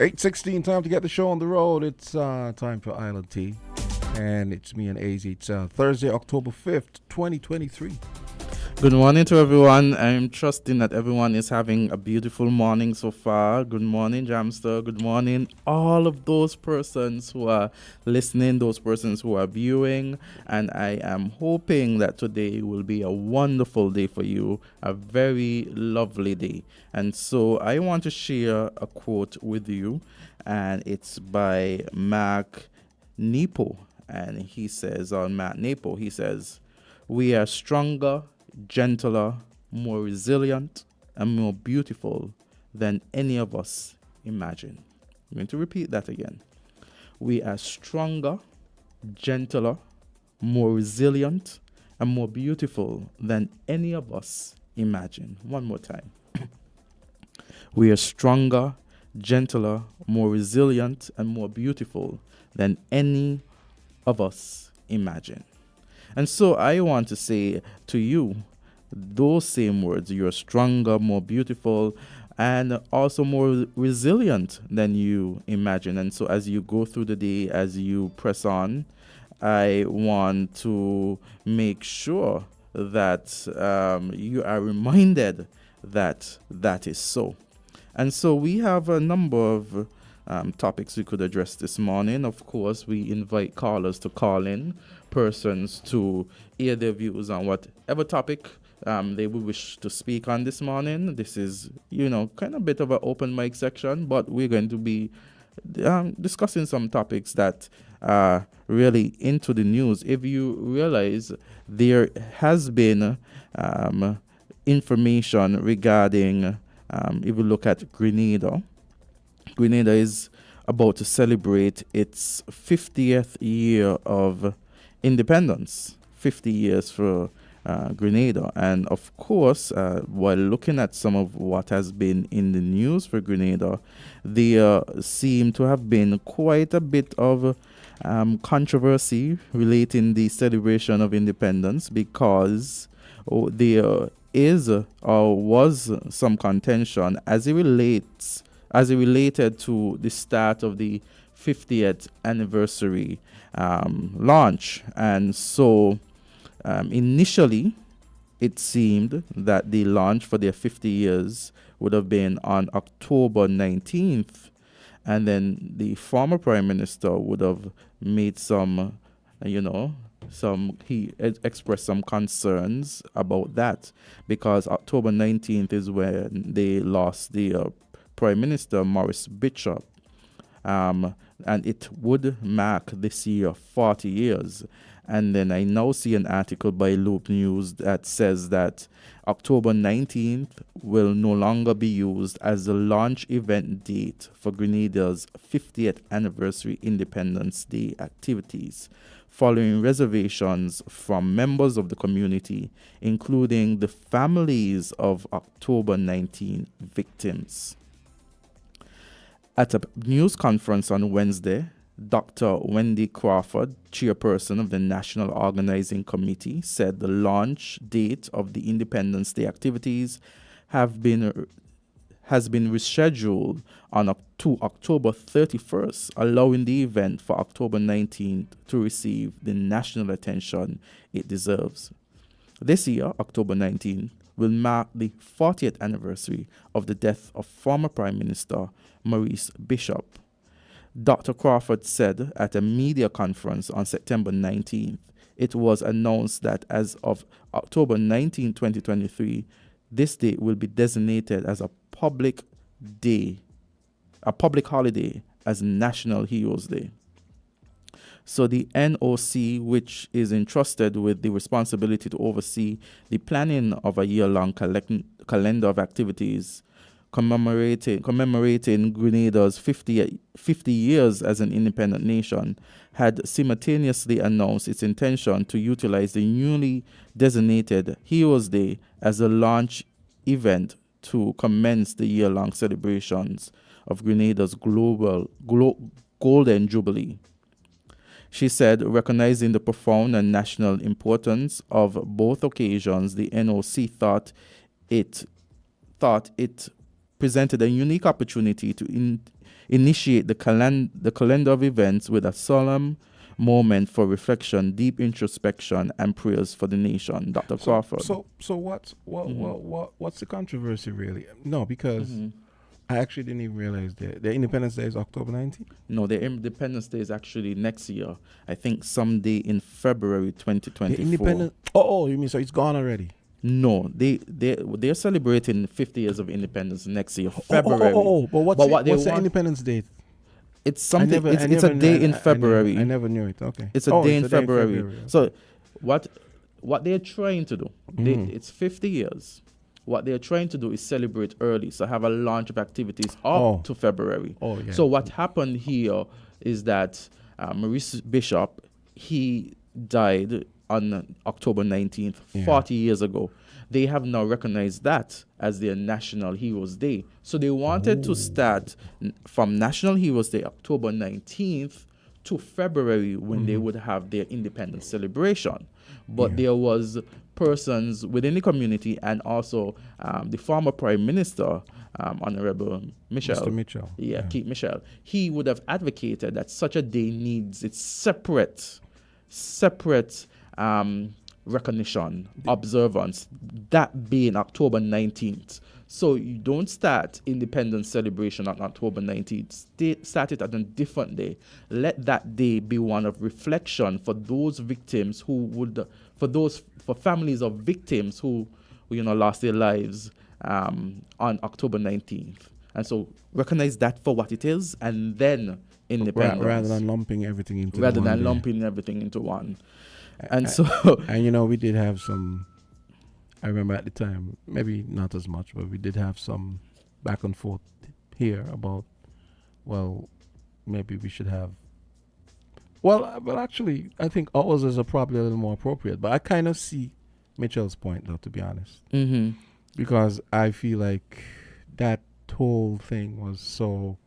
8:16, time to get the show on the road. It's time for Island Tea. And it's me and AZ. It's Thursday, October 5th, 2023. Good morning to everyone. I'm trusting that everyone is having a beautiful morning so far. Good morning, Jamster. Good morning, all of those persons who are listening, those persons who are viewing. And I am hoping that today will be a wonderful day for you, a very lovely day. And so I want to share a quote with you, and it's by Mark Nepo. And he says, on Matt Nepo, he says, "We are stronger, gentler, more resilient, and more beautiful than any of us imagine." I'm going to repeat that again. We are stronger, gentler, more resilient, and more beautiful than any of us imagine. One more time. We are stronger, gentler, more resilient, and more beautiful than any of us imagine. And so I want to say to you those same words. You're stronger, more beautiful, and also more resilient than you imagine. And so as you go through the day, as you press on, I want to make sure that you are reminded that that is so. And so we have a number of topics we could address this morning. Of course, we invite callers to call in, persons to hear their views on whatever topic they would wish to speak on this morning. This is, kind of a bit of an open mic section, but we're going to be discussing some topics that are really into the news. If you realize there has been information regarding, if you look at Grenada is about to celebrate its 50th year of independence. 50 years for Grenada. And of course, while looking at some of what has been in the news for Grenada, there seem to have been quite a bit of controversy relating the celebration of independence, because there is or was some contention as it related to the start of the 50th anniversary launch. And so initially, it seemed that the launch for their 50 years would have been on October 19th. And then the former prime minister would have made some, he expressed some concerns about that, because October 19th is when they lost the Prime Minister, Maurice Bishop. And it would mark this year 40 years. And then I now see an article by Loop News that says that October 19th will no longer be used as the launch event date for Grenada's 50th anniversary Independence Day activities, following reservations from members of the community, including the families of October 19 victims. At a news conference on Wednesday, Dr. Wendy Crawford, chairperson of the National Organizing Committee, said the launch date of the Independence Day activities has been rescheduled to October 31st, allowing the event for October 19th to receive the national attention it deserves. This year, October 19th, will mark the 40th anniversary of the death of former Prime Minister Maurice Bishop. Dr. Crawford said at a media conference on September 19th, it was announced that as of October 19, 2023, this day will be designated as a public holiday as National Heroes Day. So the NOC, which is entrusted with the responsibility to oversee the planning of a year-long calendar of activities commemorating Grenada's 50 years as an independent nation, had simultaneously announced its intention to utilize the newly designated Heroes Day as a launch event to commence the year-long celebrations of Grenada's Golden Jubilee. She said, recognizing the profound and national importance of both occasions, the NOC thought it presented a unique opportunity to initiate the calendar of events with a solemn moment for reflection, deep introspection, and prayers for the nation. Dr. Crawford. So what's the controversy really? No, because I actually didn't even realize the Independence Day is October 19th. No, the Independence Day is actually next year. I think someday in February 2024. The Independence. Oh, you mean so it's gone already? No, they're celebrating 50 years of independence next year, February. But what's the Independence Date? It's something. It's a day in February. I never knew it. Okay. It's a day in February. So, what they're trying to do? It's 50 years. What they're trying to do is celebrate early, so have a launch of activities up to February. Oh, yeah. So what happened here is that Maurice Bishop, he died on October 19th, 40 years ago. They have now recognized that as their National Heroes Day. So they wanted to start from National Heroes Day, October 19th, to February when they would have their independence celebration. But there was persons within the community and also the former Prime Minister, Honorable Michel. Mr. Mitchell. Keith Michel. He would have advocated that such a day needs its separate recognition, observance, that being October 19th. So you don't start independence celebration on October 19th. Start it on a different day. Let that day be one of reflection for those victims for families of victims who lost their lives on October 19th. And so recognize that for what it is, and then independence. Rather than lumping everything into one. And we did have some, I remember at the time, maybe not as much, but we did have some back and forth here about, maybe we should have, but actually, I think ours is probably a little more appropriate. But I kind of see Mitchell's point, though, to be honest. Because I feel like that whole thing was so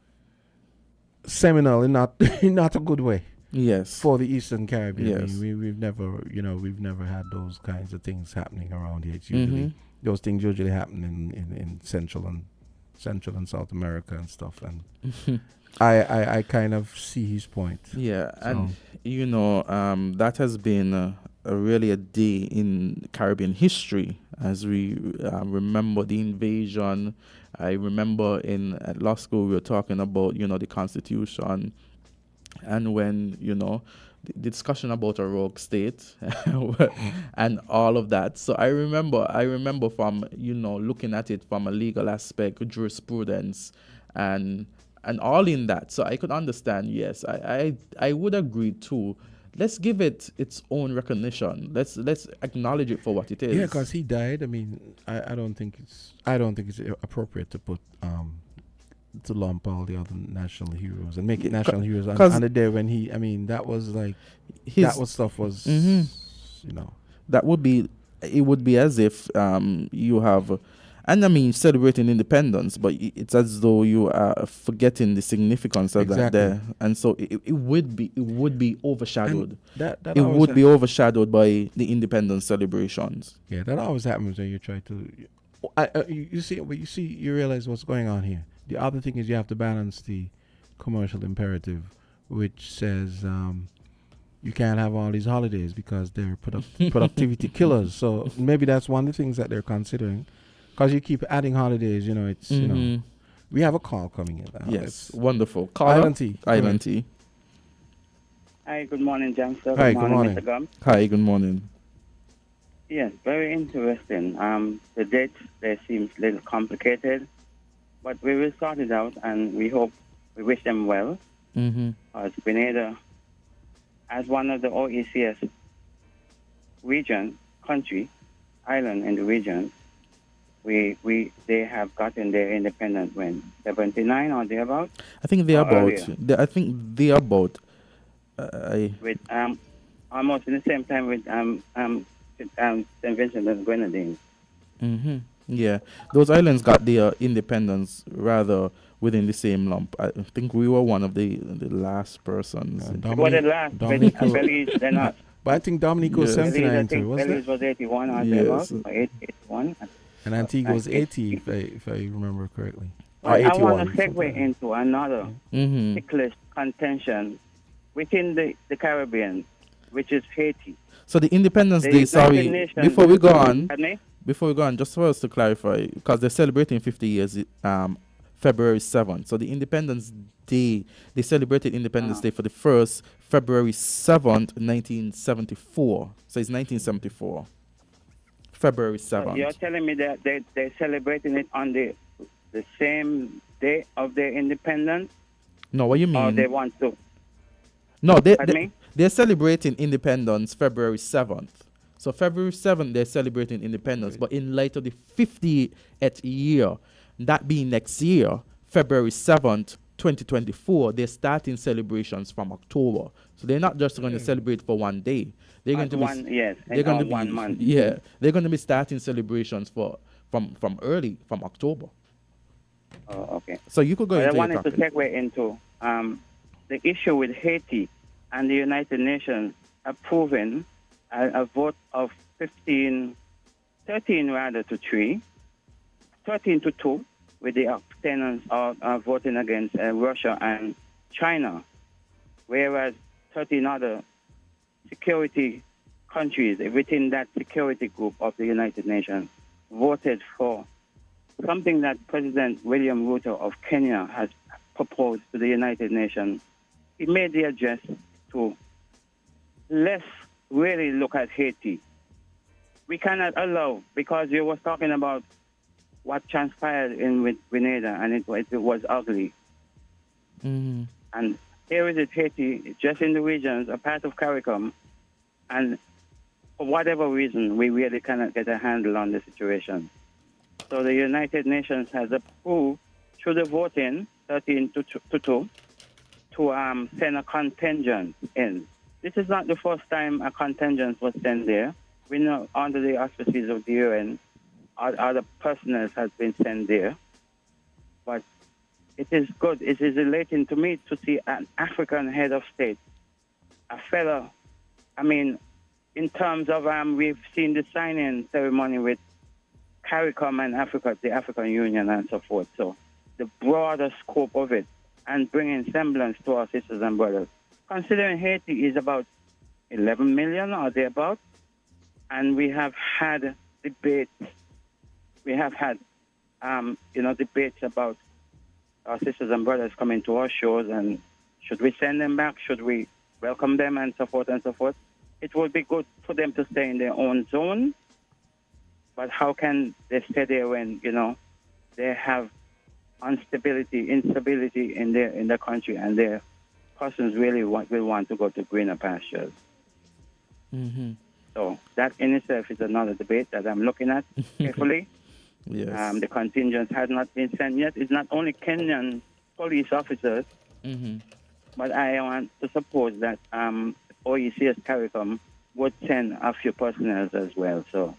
seminal in not a good way. Yes. For the Eastern Caribbean. Yes. I mean, we've never had those kinds of things happening around here. It's usually those things usually happen in Central and South America and stuff. And I kind of see his point. Yeah, so. And that has been really a day in Caribbean history as we remember the invasion. I remember at law school we were talking about the Constitution. And when, the discussion about a rogue state and all of that. So I remember from, looking at it from a legal aspect, jurisprudence and all in that. So I could understand, yes, I would agree too. Let's give it its own recognition. Let's acknowledge it for what it is. Yeah, because he died. I mean, I don't think it's appropriate to put to lump all the other national heroes and make it national heroes on the day when that was like stuff was that would be, it would be as if you have, and celebrating independence, but it's as though you are forgetting the significance of that there, and so it would be overshadowed. It would be overshadowed by the independence celebrations. Yeah, that always happens when you try to. You realize what's going on here. The other thing is you have to balance the commercial imperative, which says you can't have all these holidays because they're productivity killers. So maybe that's one of the things that they're considering. Because you keep adding holidays, it's, we have a call coming in now. Yes, wonderful. Island T. Island T. Hi, good morning, Jamster. Hi, good morning. Mr. Gumbs. Hi, good morning. Yes, very interesting. The date there seems a little complicated, but we will sort it out, and we wish them well. As Grenada, as one of the OECS region, country, island in the region, they have gotten their independence when 79 or thereabout. I think they're about. With almost in the same time with St. Vincent and Grenadines. Yeah, those islands got their independence rather within the same lump. I think we were one of the last persons. We were the last. Belize, they're not. But I think Dominique was 79 too, wasn't Belize it? was 81 or thereabout, or 81. And Antigua was 80, if I remember correctly. But I want 81, to segue something. into another Mm-hmm. ticklish contention within the Caribbean, which is Haiti. So the Independence The Day, United sorry, Nations- before we go on, Pardon me? just for us to clarify, because they're celebrating 50 years, February 7th. So the Independence Day, they celebrated Independence Day for the first February 7th, 1974. So it's 1974. February 7th. You're telling me that they're celebrating it on the same day of their independence? No, what you mean? Or they want to? No, Pardon me? they're celebrating independence February 7th. So February 7th, they're celebrating independence. But in light of the 50th year, that being next year, February 7th, 2024, they're starting celebrations from October. So they're not just going to celebrate for one day. They're going to they're going to be 1 month. Yeah, they're going to be starting celebrations from October. Oh, okay. So you could go But I into wanted to topic. segue into the issue with Haiti and the United Nations approving a vote of 13 rather to 3, 13 to 2, with the abstentions of voting against Russia and China, whereas 13 other security countries within that security group of the United Nations voted for something that President William Ruto of Kenya has proposed to the United Nations. He made the address to let's really look at Haiti. We cannot allow, because you was talking about what transpired with Grenada, and it was ugly. Mm-hmm. And here is it, Haiti, just in the regions, a part of CARICOM, and for whatever reason, we really cannot get a handle on the situation. So the United Nations has approved, through the voting, 13 to 2, to send a contingent in. This is not the first time a contingent was sent there. We know under the auspices of the UN, other personnel has been sent there. But it is good, it is elating to me to see an African head of state, a fellow, I mean, in terms of, we've seen the signing ceremony with CARICOM and Africa, the African Union and so forth. So the broader scope of it and bringing semblance to our sisters and brothers. Considering Haiti is about 11 million or thereabouts, and we have had debates, debates about our sisters and brothers coming to our shores, and should we send them back? Should we welcome them and so forth and so forth? It would be good for them to stay in their own zone, but how can they stay there when, they have instability in their country, and their persons really will want to go to greener pastures? Mm-hmm. So that in itself is another debate that I'm looking at carefully. Yes. The contingent has not been sent yet. It's not only Kenyan police officers, but I want to suppose that OECS CARICOM would send a few personnel as well. So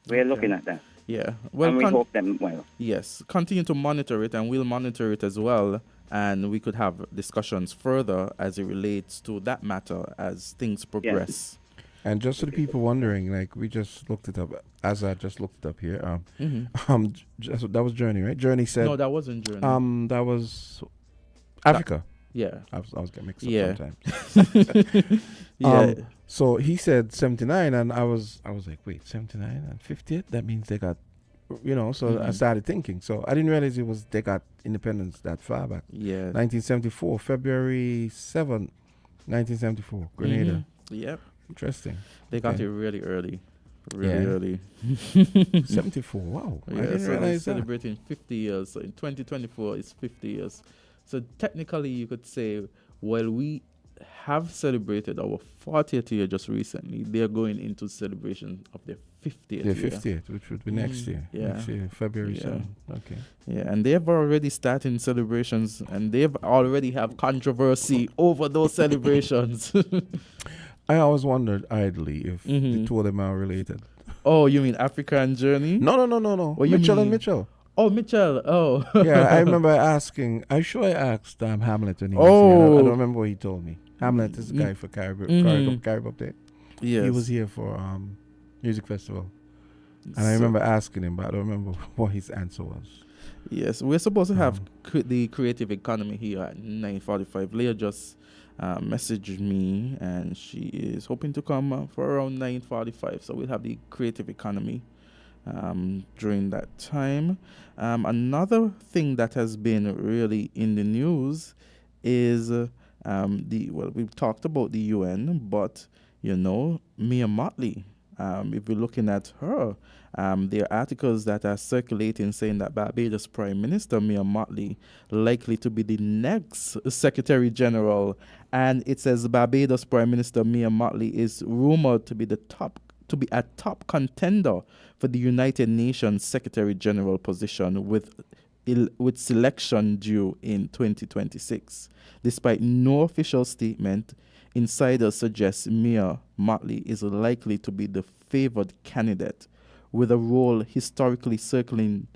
we're looking at that. Yeah. Well, and we hope them well. Yes. Continue to monitor it, and we'll monitor it as well. And we could have discussions further as it relates to that matter as things progress. Yes. And just for the people wondering, like, we just looked it up. Azard just looked it up here. That was Journey, right? Journey said. No, that wasn't Journey. That was Africa. Yeah. I was getting mixed Yeah. up sometimes. Yeah. So he said 79, and I was like, wait, 79 and 50th? That means they got, So I started thinking. So I didn't realize they got independence that far back. Yeah. 1974, February 7th, 1974, Grenada. Yep. Interesting. They got Okay. it really early. Really Yeah. early. 74. Wow. I Yeah, didn't so realize that. celebrating 50 years. So in 2024, it's 50 years. So technically, you could say, well, we have celebrated our 40th year just recently. They're going into celebration of their 50th The year. 50th, which would be next year. Yeah. Next year, February Yeah. 7th. Okay. Yeah, and they've already started celebrations, and they've already have controversy over those celebrations. I always wondered idly if the Mhm. two of them are related. Oh, you mean Africa and Journey? No. What you Mitchell and mean? Mitchell. Oh, Mitchell. Oh. Yeah, I remember asking. I asked Hamlet when he was Oh. here. I don't remember what he told me. Hamlet is the guy for Carib Update. Yes. He was here for music festival, and I remember asking him, but I don't remember what his answer was. Yes, we're supposed to have the creative economy here at 9:45. Leah just messaged me, and she is hoping to come for around 9:45. So we'll have the creative economy during that time. Another thing that has been really in the news is we've talked about the UN, but Mia Mottley. If we're looking at her, there are articles that are circulating saying that Barbados Prime Minister Mia Mottley likely to be the next Secretary General, and it says Barbados Prime Minister Mia Mottley is rumored to be a top contender for the United Nations Secretary General position with selection due in 2026. Despite no official statement, insiders suggest Mia Mottley is likely to be the favored candidate, with a role historically cycling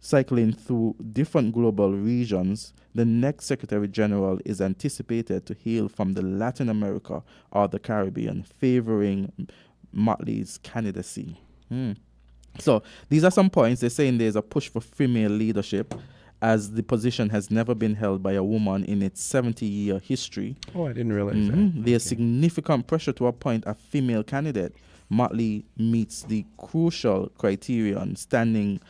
through different global regions. The next Secretary General is anticipated to hail from the Latin America or the Caribbean, favoring Mottley's candidacy. So these are some points. They're saying there's a push for female leadership, as the position has never been held by a woman in its 70-year history. Oh, I didn't realize that. There's significant pressure to appoint a female candidate. Mottley meets the crucial criterion, standing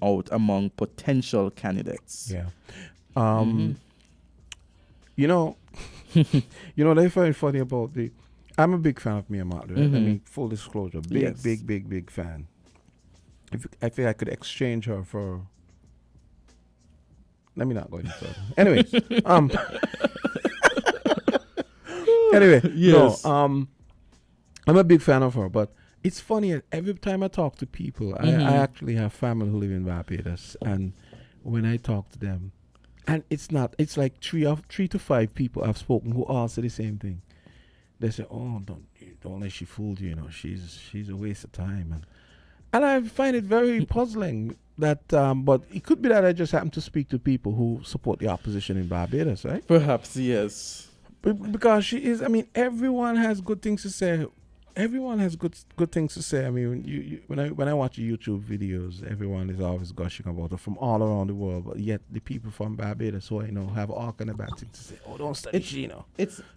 out among potential candidates. Yeah. They find funny about I'm a big fan of Mia Mottley. Right? I mean, full disclosure, big fan. I think I could exchange her for. Let me not go any further. Anyways, yes. I'm a big fan of her, but it's funny. Every time I talk to people, I actually have family who live in Barbados, and when I talk to them, and it's like three to five people I've spoken who all say the same thing. They say, "Oh, don't let she fool you. She's a waste of time." And I find it very puzzling that, but it could be that I just happen to speak to people who support the opposition in Barbados, right? Perhaps, yes. Because she is, everyone has good things to say. Everyone has good things to say. I mean, when I watch YouTube videos, everyone is always gushing about her from all around the world. But yet the people from Barbados, who I know, have all kind of bad things to say. Oh, don't study she,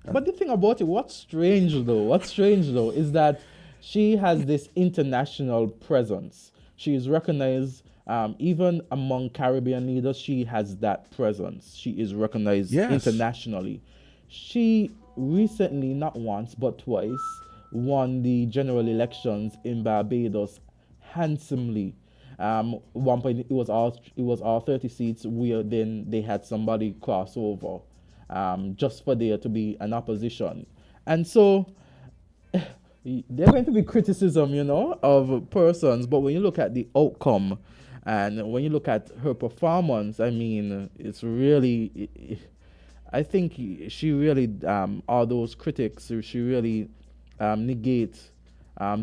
But the thing about it, what's strange though, is that she has this international presence. She is recognized, even among Caribbean leaders. She has that presence. She is recognized internationally. She recently, not once but twice, won the general elections in Barbados handsomely. One point it was all 30 seats, where then they had somebody cross over, just for there to be an opposition. And so there's going to be criticism, of persons, but when you look at the outcome and when you look at her performance, it's really, I think she really, all those critics, she really negate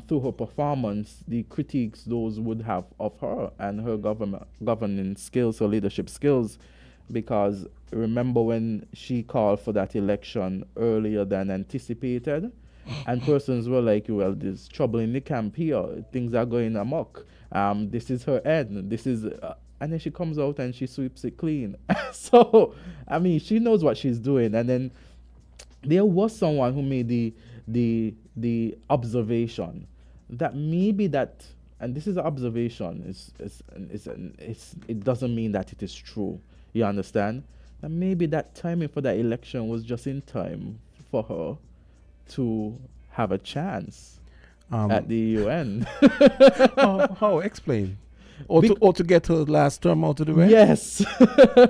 through her performance the critiques those would have of her and her governing skills, her leadership skills, because remember when she called for that election earlier than anticipated, and persons were like, well, there's trouble in the camp here, things are going amok, this is her end, and then she comes out and she sweeps it clean. So she knows what she's doing. And then there was someone who made the observation that maybe that, and this is an observation, it doesn't mean that it is true, you understand, that maybe that timing for that election was just in time for her to have a chance at the UN. How explain? Or to get her last term out of the way? Yes.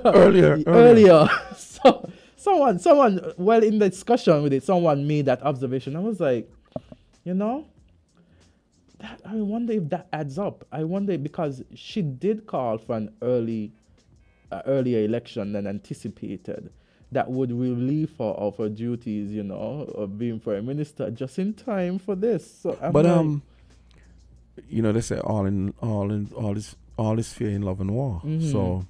Earlier. So someone, well, in the discussion with it, someone made that observation. I was like, I wonder if that adds up. I wonder, because she did call for an earlier election than anticipated that would relieve her of her duties, of being prime minister, just in time for this. So they say all is fear in love and war. So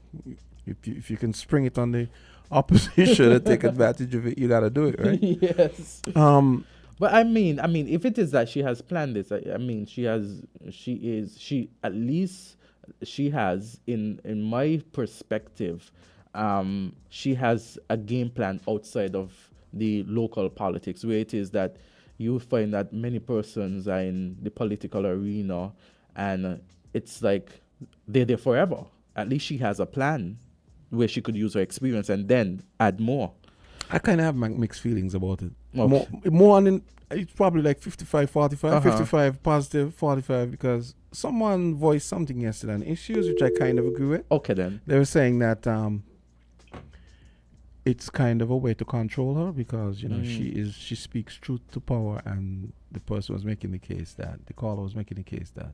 if you can spring it on the opposition and take advantage of it, you got to do it, right? Yes. But if it is that she has planned this, she at least she has, in my perspective, she has a game plan outside of the local politics, where it is that you find that many persons are in the political arena, and it's like they're there forever. At least she has a plan where she could use her experience and then add more. I kind of have mixed feelings about it. Okay. More than it's probably like 55, 45, 55 positive, 45 because someone voiced something yesterday on issues which I kind of agree with. Okay then. They were saying that it's kind of a way to control her because she speaks truth to power, and the person was making the case that the caller was making the case that,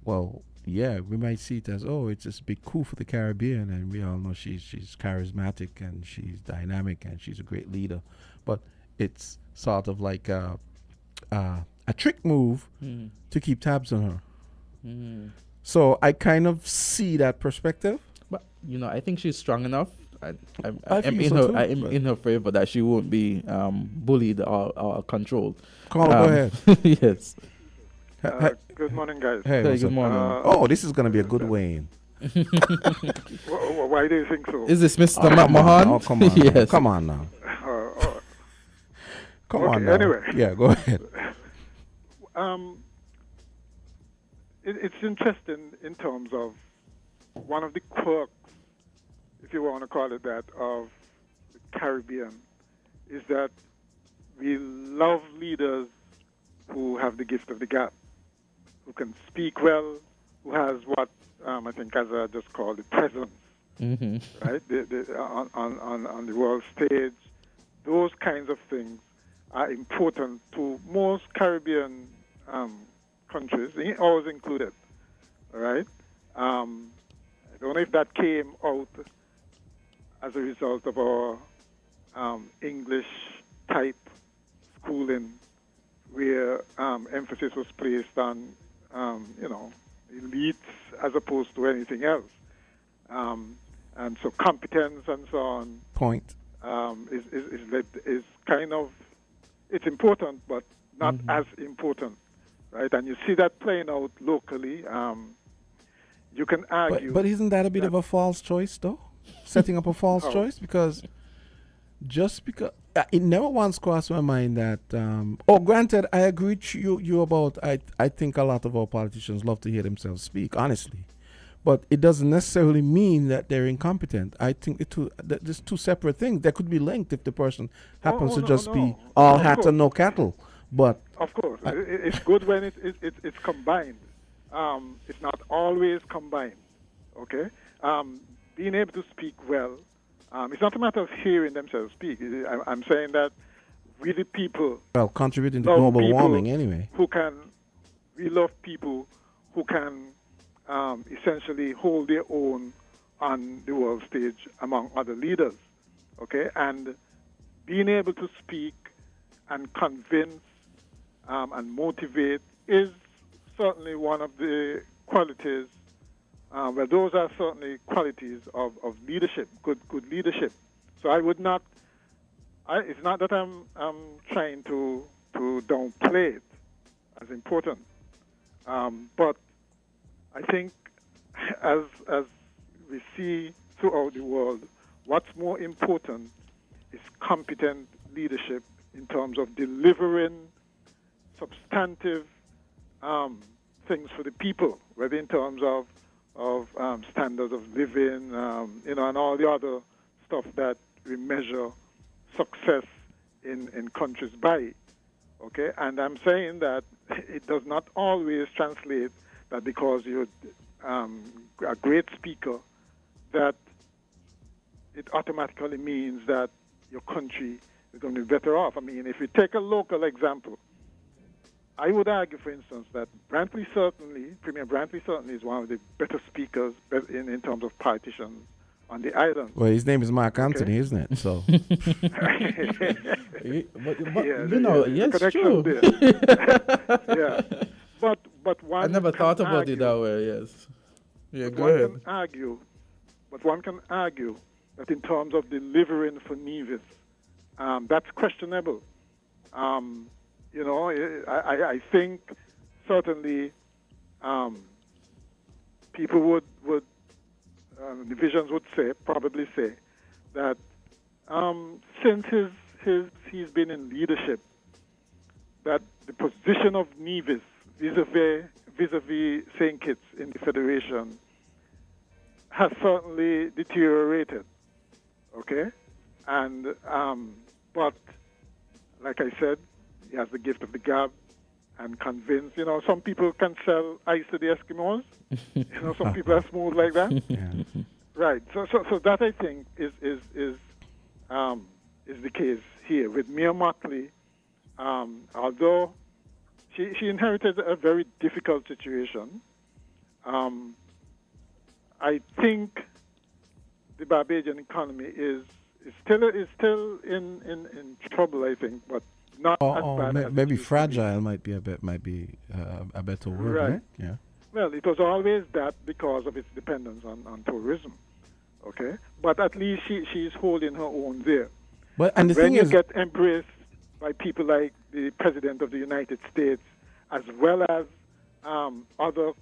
well, yeah, we might see it as, it's this big coup for the Caribbean, and we all know she's charismatic and she's dynamic and she's a great leader, but it's sort of like a trick move to keep tabs on her. So I kind of see that perspective. But I think she's strong enough. I'm in her favor that she won't be bullied or controlled. Go ahead. Yes. Good morning, guys. Hey, good morning. This is going to be a good Wayne. Why do you think so? Is this Mr. McMahon? Oh, come on. Yes. Come on now. Come on now. Anyway. Yeah, go ahead. It's interesting in terms of one of the quirks, if you want to call it that, of the Caribbean is that we love leaders who have the gift of the gab, who can speak well, who has what I think Azard just called the presence, right? On the world stage. Those kinds of things are important to most Caribbean countries, always included, all right? I don't know if that came out as a result of our English-type schooling, where emphasis was placed on, elites as opposed to anything else. And so competence and so on Point. is kind of, it's important, but not as important, right? And you see that playing out locally. You can argue. But isn't that a bit of a false choice, though? Setting up a false choice? Because just because it never once crossed my mind that granted, I agree with you about I think a lot of our politicians love to hear themselves speak, honestly, but it doesn't necessarily mean that they're incompetent. I think there's two separate things. They could be linked if the person happens to just be all hat and no cattle. But of course, it's good when it's combined. It's not always combined. Okay, being able to speak well. It's not a matter of hearing themselves speak. I'm saying that we the people... Well, contributing to global warming anyway. We love people who can essentially hold their own on the world stage among other leaders. Okay? And being able to speak and convince and motivate is certainly one of the qualities. Well, those are certainly qualities of leadership, good leadership. So I would not. It's not that I'm trying to downplay it as important, but I think as we see throughout the world, what's more important is competent leadership in terms of delivering substantive things for the people, whether in terms of standards of living, and all the other stuff that we measure success in countries by. Okay, and I'm saying that it does not always translate that because you're a great speaker, that it automatically means that your country is going to be better off. I mean, if you take a local example, I would argue, for instance, that Premier Brantley certainly is one of the better speakers in terms of politicians on the island. Well, his name is Mark Anthony, isn't it? So, yes, true. Yeah, but one. I never thought about it that way. Yes. Yeah, go ahead. One can argue that in terms of delivering for Nevis, that's questionable. I think certainly people would divisions would probably say that since he's been in leadership, that the position of Nevis vis-a-vis St. Kitts in the Federation has certainly deteriorated. Okay, and but like I said, he has the gift of the gab and convince. Some people can sell ice to the Eskimos. Some people are smooth like that. Yeah. Right. So that I think is the case here with Mia Mottley. Although she inherited a very difficult situation, I think the Barbadian economy is still in trouble. I think, but not as bad. As maybe it used to be. fragile might be a better word, right? Yeah. Well, it was always that because of its dependence on tourism. Okay, but at least she's holding her own there. But and the when thing you is, get embraced by people like the President of the United States, as well as other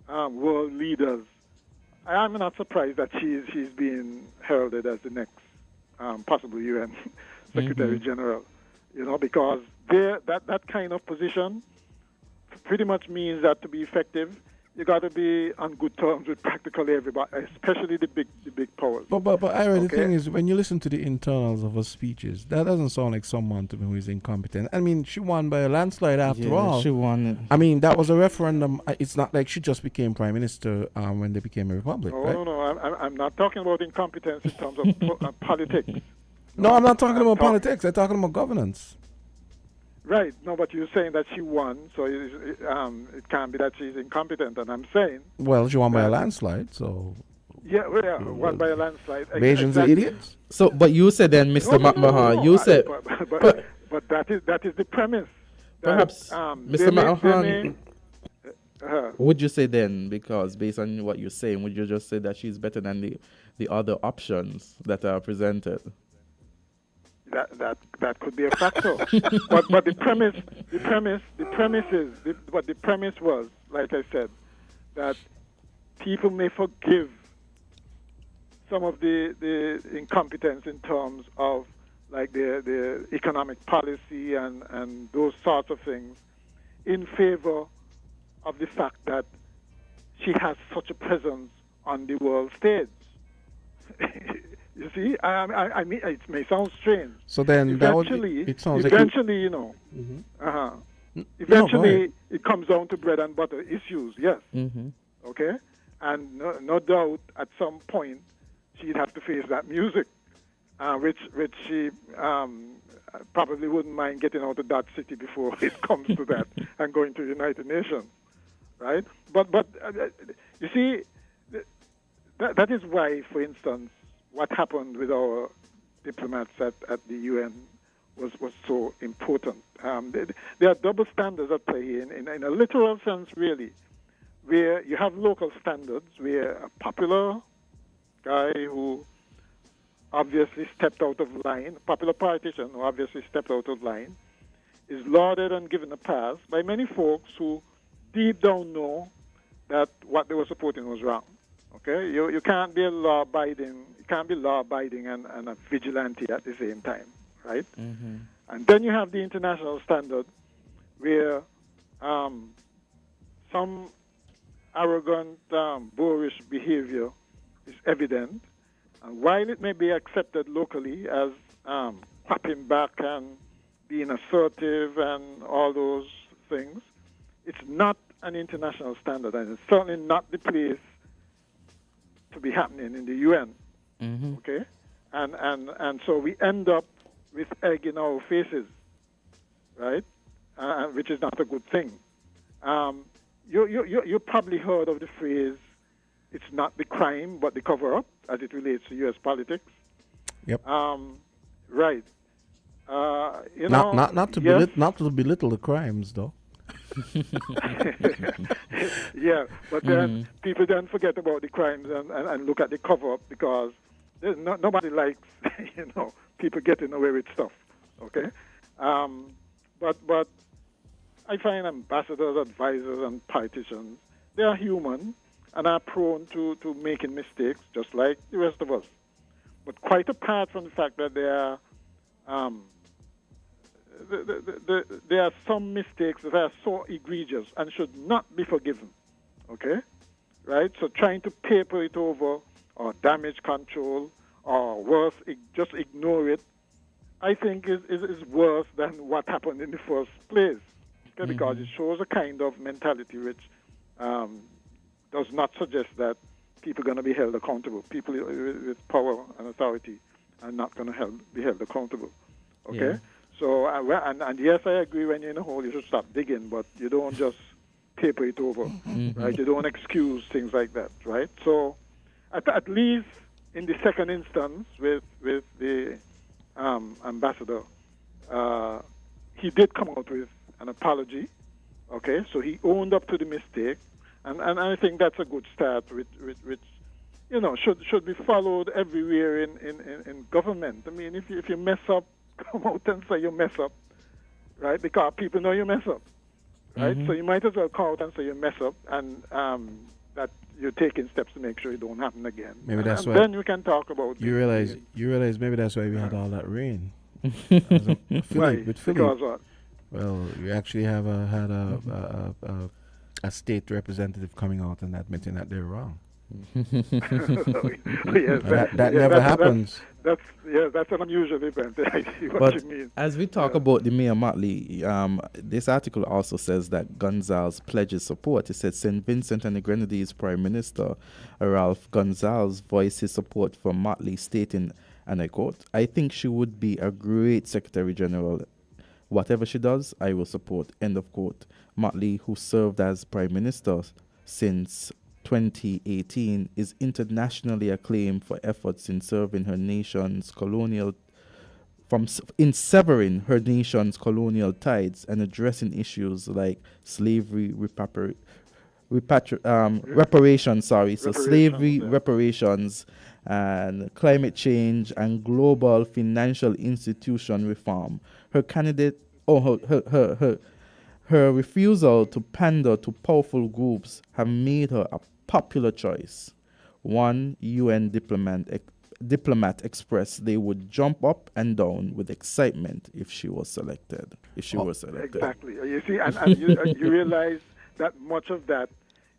world leaders, I'm not surprised that she's being heralded as the next possible UN Secretary General. Because that kind of position pretty much means that to be effective, you got to be on good terms with practically everybody, especially the big powers. But Ira, the thing is, when you listen to the internals of her speeches, that doesn't sound like someone to me who is incompetent. I mean, she won by a landslide after all. She won. I mean, that was a referendum. It's not like she just became prime minister when they became a republic, right? No. I'm not talking about incompetence in terms of politics. No, I'm not talking about politics. I'm talking about governance. Right. No, but you're saying that she won, so it can't be that she's incompetent. And I'm saying... Well, she won by a landslide, so... Yeah, won by a landslide. Asians are idiots? So, but you said then, Mr. McMahon, you said... But that is the premise. Perhaps, Mr. McMahon, would you say then, because based on what you're saying, would you just say that she's better than the other options that are presented? That could be a factor, but the premise was, like I said, that people may forgive some of the incompetence in terms of like the economic policy and those sorts of things, in favor of the fact that she has such a presence on the world stage. You see, I mean, it may sound strange. So then, eventually, it sounds eventually, like eventually, it comes down to bread and butter issues. Yes. Okay, and no doubt, at some point, she'd have to face that music, which she probably wouldn't mind getting out of that city before it comes to that and going to the United Nations, right? But you see, that is why, for instance, what happened with our diplomats at the UN was so important. There are double standards at play in a literal sense, really, where you have local standards, where a popular guy who obviously stepped out of line, a popular politician who obviously stepped out of line, is lauded and given a pass by many folks who deep down know that what they were supporting was wrong. Okay, you can't be law-abiding and a vigilante at the same time, right? And then you have the international standard, where some arrogant, boorish behavior is evident, and while it may be accepted locally as clapping back and being assertive and all those things, it's not an international standard, and it's certainly not the place to be happening in the UN. Okay, and so we end up with egg in our faces, right? Which is not a good thing. You probably heard of the phrase, "It's not the crime but the cover-up," as it relates to U.S. politics. Yep. Right. Not to belittle the crimes, though. Yeah, but then people then forget about the crimes and look at the cover-up, because nobody likes people getting away with stuff. Okay, but I find ambassadors, advisors, and politicians, they are human, and are prone to making mistakes, just like the rest of us. But quite apart from the fact that there are some mistakes that are so egregious and should not be forgiven, okay? Right? So trying to paper it over or damage control or worse, just ignore it, I think is worse than what happened in the first place. Okay? Because it shows a kind of mentality which does not suggest that people are going to be held accountable. People with power and authority are not going to be held accountable. Okay? Yeah. So, and yes, I agree, when you're in a hole, you should stop digging, but you don't just paper it over, right? You don't excuse things like that, right? So, at least in the second instance with the ambassador, he did come out with an apology, okay? So he owned up to the mistake, and I think that's a good start, which should be followed everywhere in government. I mean, if you mess up, come out and say you mess up, right? Because people know you mess up, right? So you might as well come out and say you mess up, and that you're taking steps to make sure it don't happen again. Maybe that's why. Then we can talk about. You realize maybe that's why we had all that rain. Right? With Philly. Because what? Well, you actually had a state representative coming out and admitting that they're wrong. Yes, that never happens. That's an unusual event. I see what But you mean. as we talk about the Mayor Motley, this article also says that Gonzalez pledges support. It says St. Vincent and the Grenadines Prime Minister Ralph Gonzalez voiced his support for Motley, stating, and I quote, "I think she would be a great Secretary General. Whatever she does, I will support," end of quote. Motley, who served as Prime Minister since 2018, is internationally acclaimed for efforts in severing her nation's colonial ties and addressing issues like slavery reparations and climate change and global financial institution reform. Her refusal to pander to powerful groups have made her a popular choice. One UN diplomat expressed they would jump up and down with excitement if she was selected. Exactly. You see, and you realize that much of that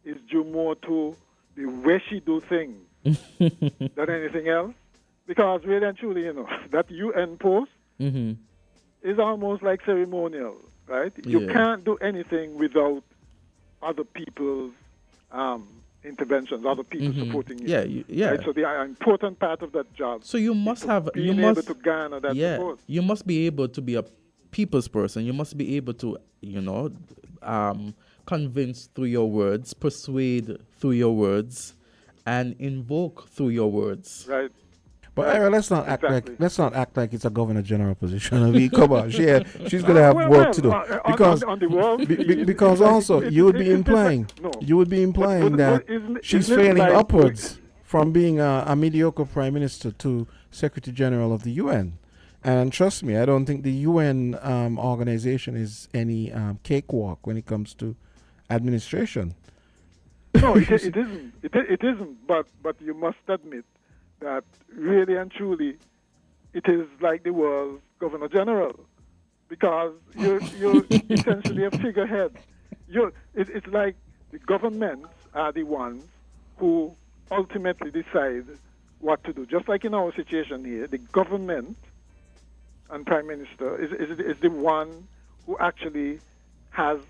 is due more to the way she do things than anything else. Because really and truly, that UN post is almost like ceremonial. Right? Yeah. You can't do anything without other people's interventions, other people supporting you. Yeah. Right? So they are an important part of that job. So you must have able to garner that support. You must be able to be a people's person. You must be able to, convince through your words, persuade through your words, and invoke through your words. Right. But Ira, let's not act like it's a governor general position. I mean, come on, she's gonna have work to do because on the world, because also you would be implying that she's failing like upwards from being a mediocre prime minister to secretary general of the UN. And trust me, I don't think the UN organization is any cakewalk when it comes to administration. No, it isn't. It isn't. But you must admit that really and truly, it is like the world's governor general, because you're essentially a figurehead. It's like the governments are the ones who ultimately decide what to do. Just like in our situation here, the government and prime minister is the one who actually has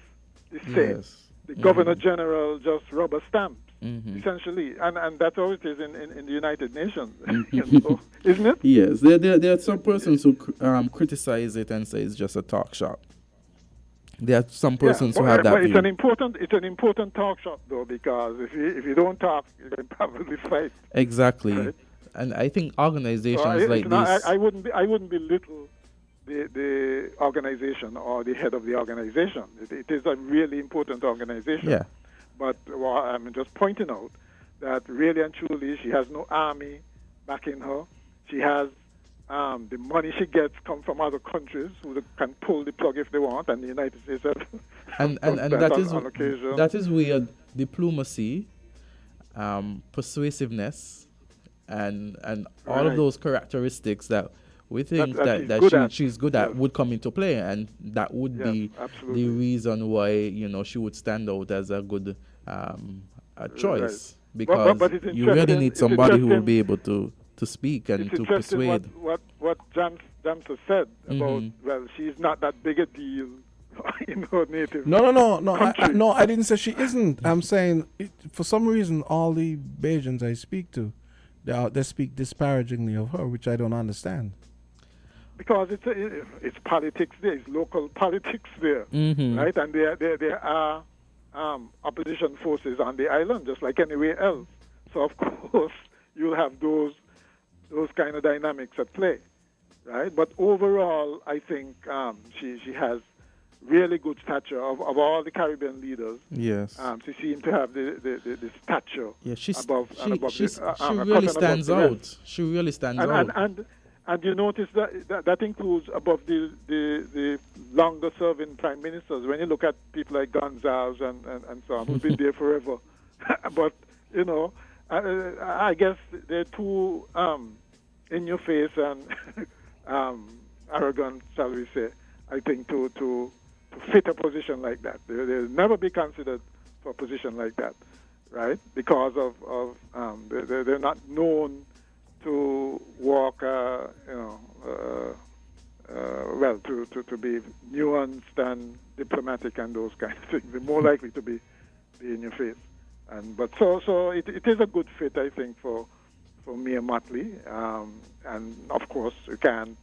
the say. Yes. The governor general just rubber stamps. Essentially, and that's how it is in the United Nations, isn't it? Yes, there are some persons who criticize it and say it's just a talk shop. There are some persons who have that view. It's an important talk shop though, because if you don't talk, you can probably fight. Exactly, right? And I think organizations like this. I wouldn't belittle the organization or the head of the organization. It is a really important organization. Yeah. But I'm just pointing out that really and truly she has no army backing her. She has the money she gets come from other countries who can pull the plug if they want, and the United States and that is where diplomacy persuasiveness and all of those characteristics that we think she's good at would come into play, and that would be the reason why she would stand out as a good choice, because but you really need somebody who will be able to speak and to persuade. What James has said about she's not that big a deal in her native. No. I didn't say she isn't. I'm saying for some reason all the Bajans I speak to, they speak disparagingly of her, which I don't understand. Because it's politics there, it's local politics there, right? And there are opposition forces on the island, just like anywhere else. So of course you'll have those kind of dynamics at play, right? But overall, I think she has really good stature of all the Caribbean leaders. Yes, she seems to have the stature. Yeah, she really stands out. She really stands out. And you notice that includes above the longer serving prime ministers. When you look at people like Gumbs and so on, who've been there forever, but I guess they're too in your face and arrogant, shall we say? I think to fit a position like that, they'll never be considered for a position like that, right? Because of they're not known to walk, to be nuanced and diplomatic and those kind of things. They're more likely to be in your face. But it is a good fit, I think, for Mia Motley. And of course, we can't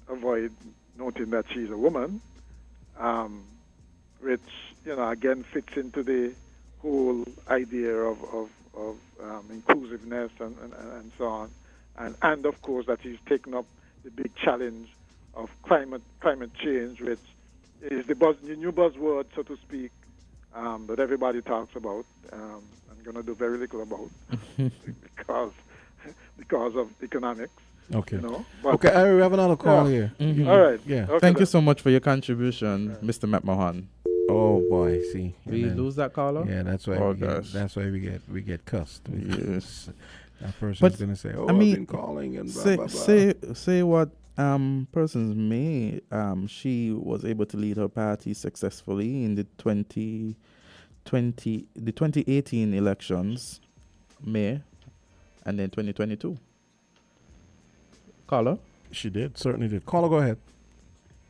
avoid noting that she's a woman, which again fits into the whole idea of inclusiveness and so on, and of course that he's taken up the big challenge of climate change, which is the new buzzword, so to speak, that everybody talks about. I'm going to do very little about because of economics. Okay. Okay, we have another call here. All right. Yeah. Okay, Thank you so much for your contribution, Mr. McMahon. Oh boy, see. We lose that caller? Yeah, that's why we get cussed. Yes. That person's gonna say, I've been calling and blah, blah, blah. Say what persons may. She was able to lead her party successfully in the 2018 elections, May, and then 2022. Caller? She did, certainly did. Caller, go ahead.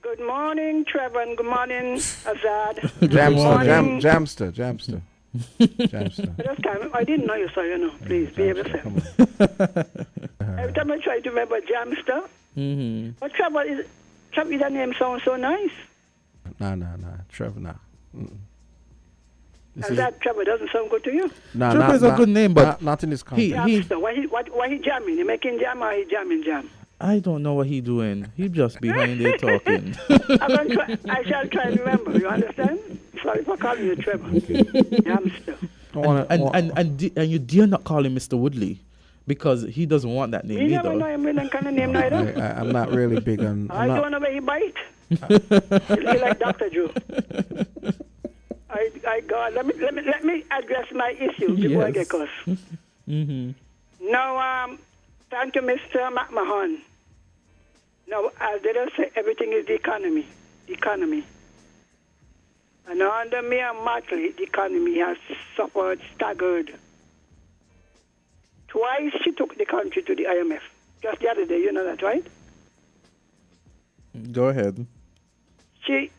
Good morning, Trevor, and good morning, Azard. Jamster. I didn't know you, so please be able to say. Every time I try to remember Jamster, but Trevor is that name sounds so nice. Nah, Trevor, nah. Azard, Trevor doesn't sound good to you. Trevor is a good name, but not in this country. Jamster, why he jamming? He making jam or he jamming jam? I don't know what he doing. He just behind there talking. I shall try to remember. You understand? Sorry for calling you Trevor. Jamster. And you dare not call him Mr. Woodley, because he doesn't want that name either. You never know him with that kind of name neither. I'm not really big on. I don't know where he bite. He like Dr. Drew. God, let me address my issue before I get cussed. Now, thank you, Mr. McMahon. Now, as they don't say, everything is the economy. And under Mia Motley, the economy has suffered, staggered. Twice she took the country to the IMF. Just the other day, you know that, right? Go ahead. She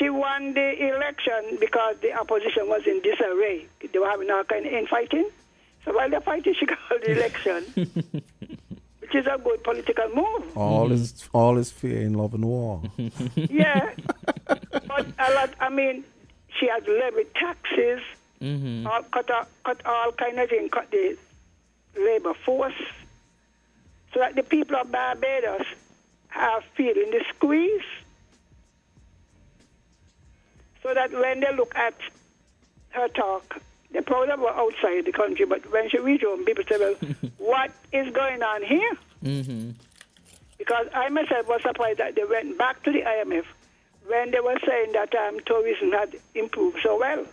won the election because the opposition was in disarray. They were having all kind of infighting. So while they're fighting, she called the election. Which is a good political move. All is fear in love and war. Yeah. But she has levied taxes, cut all kind of things, cut the labor force, so that the people of Barbados are feeling the squeeze. So that when they look at her talk, they're proud of her outside the country, but when she reach home, people say, well, what is going on here? Because I myself was surprised that they went back to the IMF when they were saying that tourism had improved so well.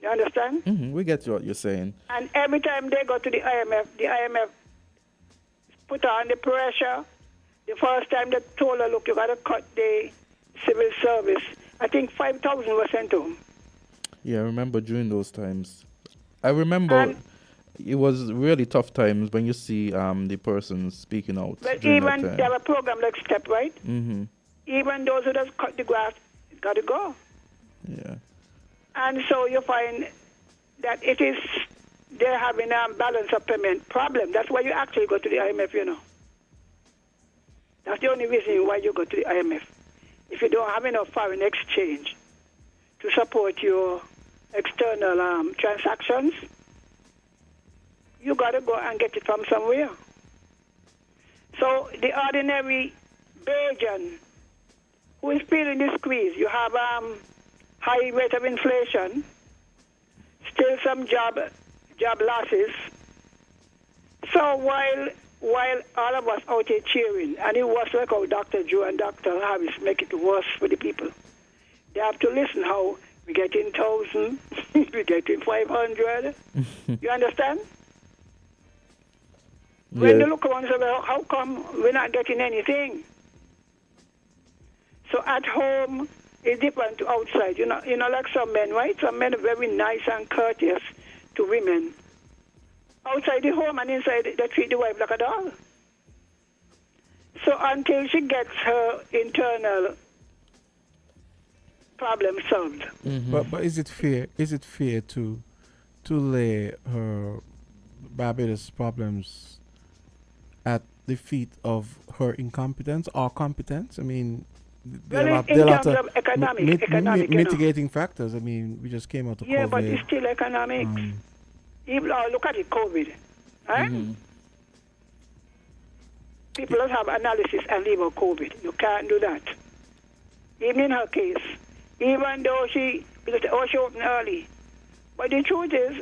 You understand? We get what you're saying. And every time they go to the IMF put on the pressure. The first time they told her, look, you got to cut the civil service. I think 5,000 was sent home. Yeah, I remember during those times. I remember it was really tough times when you see the person speaking out. But even they have a program like STEP, right? Mm-hmm. Even those who just cut the grass, it got to go. Yeah. And so you find that they're having a balance of payment problem. That's why you actually go to the IMF, you know. That's the only reason why you go to the IMF. If you don't have enough foreign exchange to support your external transactions, you got to go and get it from somewhere. So the ordinary Bajan who is feeling the squeeze, you have high rate of inflation, still some job losses. So while all of us out here cheering, and it was like how Dr. Joe and Dr. Harris make it worse for the people. They have to listen how we getting 1,000, we getting 500. You understand? Yeah. When they look around and say, well, how come we're not getting anything? So at home, it's different to outside. You know, like some men, right? Some men are very nice and courteous to women. Outside the home and inside, they treat the wife like a dog. So until she gets her internal problem solved. Mm-hmm. But is it fair? Is it fair to lay her Barbados problems at the feet of her incompetence or competence? I mean, there are a lot of economic mitigating factors. I mean, we just came out of COVID. Yeah, but it's still economic. Even look at it, COVID. Right? Mm-hmm. People don't have analysis and leave out COVID. You can't do that. Even in her case, even though she opened early. But the truth is,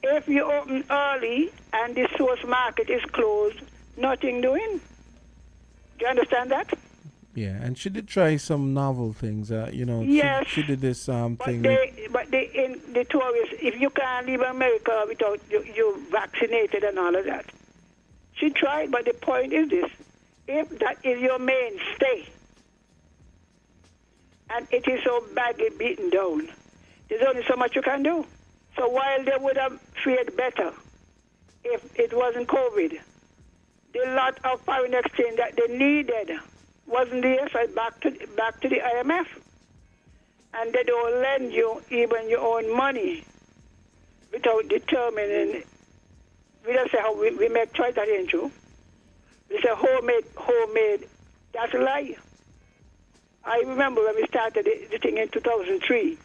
if you open early and the source market is closed, nothing doing. Do you understand that? Yeah, and she did try some novel things. Yes, she did this thing. But in the tourists, if you can't leave America without you vaccinated and all of that, she tried. But the point is this: if that is your mainstay, and it is so badly beaten down, there's only so much you can do. So while they would have fared better if it wasn't COVID, the lot of foreign exchange that they needed wasn't there, so back to the IMF. And they don't lend you even your own money without determining. We don't say how we make choice, that ain't true. We say homemade, that's a lie. I remember when we started the thing in 2003.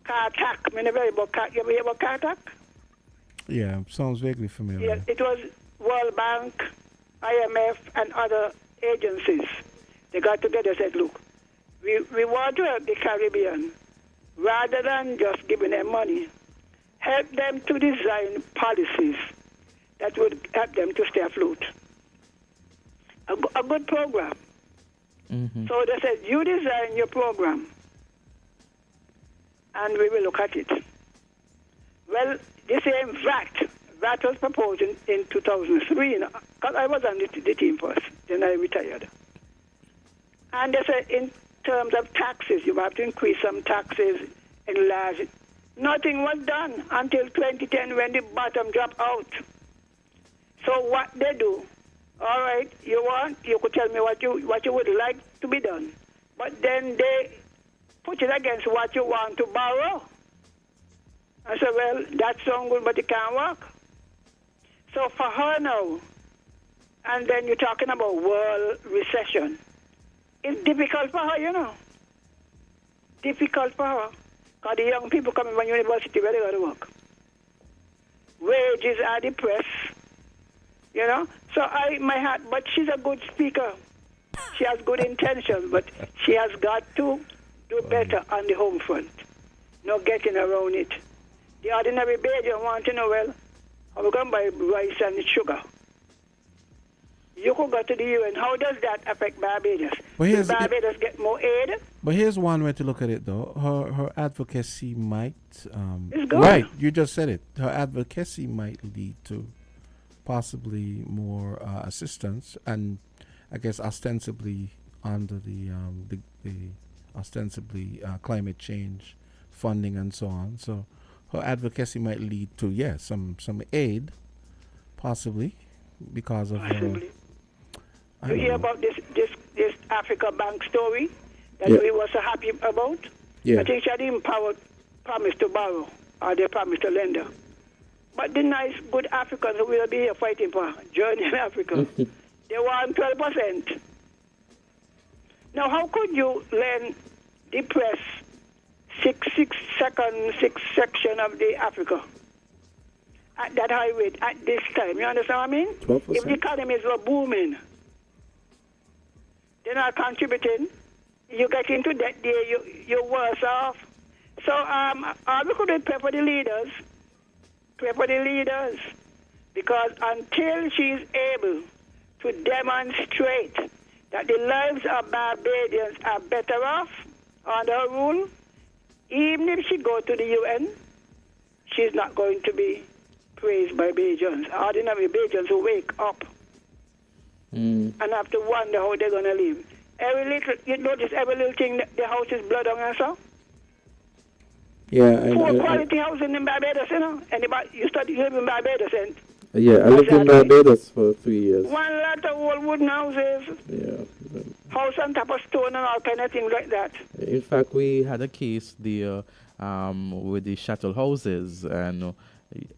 Cartac, I never heard about Cartac. You ever hear about Cartac? Yeah, sounds vaguely familiar. Yeah, it was World Bank, IMF, and other agencies. They got together and said, look, we want to help the Caribbean. Rather than just giving them money, help them to design policies that would help them to stay afloat. A good program. Mm-hmm. So they said, you design your program, and we will look at it. Well, the same VAT was proposed in 2003, because I was on the team first, then I retired. And they said, in terms of taxes, you have to increase some taxes, enlarge it. Nothing was done until 2010 when the bottom dropped out. So what they do, all right, you could tell me what you would like to be done, but then they put it against what you want to borrow. I said, well, that sounds good, but it can't work. So for her now, and then you're talking about world recession, it's difficult for her, you know. Difficult for her. Because the young people coming from university, where they got to work. Wages are depressed, you know. So but she's a good speaker. She has good intentions, but she has got to do better on the home front. No getting around it. The ordinary Bajan want to know, well, how we going to buy rice and sugar? You could go to the UN. How does that affect Barbados? Will Barbados get more aid? But here's one way to look at it, though. Her advocacy might. It's good. Right, you just said it. Her advocacy might lead to possibly more assistance, and I guess ostensibly under the ostensibly climate change funding and so on. So her advocacy might lead to some aid, possibly because of. Possibly. I You don't hear know. about this Africa Bank story that Yeah. we were so happy about? Yeah. I think she had even promised to borrow, or they promised to lend her. But the nice, good Africans who will be here fighting for journey in Africa, they want 12%. Now, how could you lend the press six section of the Africa at that high rate at this time? You understand what I mean? 12%. If the economies were booming, they're not contributing. You get into debt there, you're worse off. So all we could do is pray for the leaders. Pray for the leaders. Because until she's able to demonstrate that the lives of Barbadians are better off under her rule, even if she go to the UN, she's not going to be praised by Bajans. Ordinary Bajans who wake up and have to wonder how they're going to live. You notice every little thing, the house is blood on and so. Yeah, Poor quality housing in Barbados, you know. Anybody, you live in Barbados, and I lived in Barbados for 3 years. one lot of old wooden houses, Yeah. house on top of stone and all kind of things like that. In fact, we had a case there with the shuttle houses and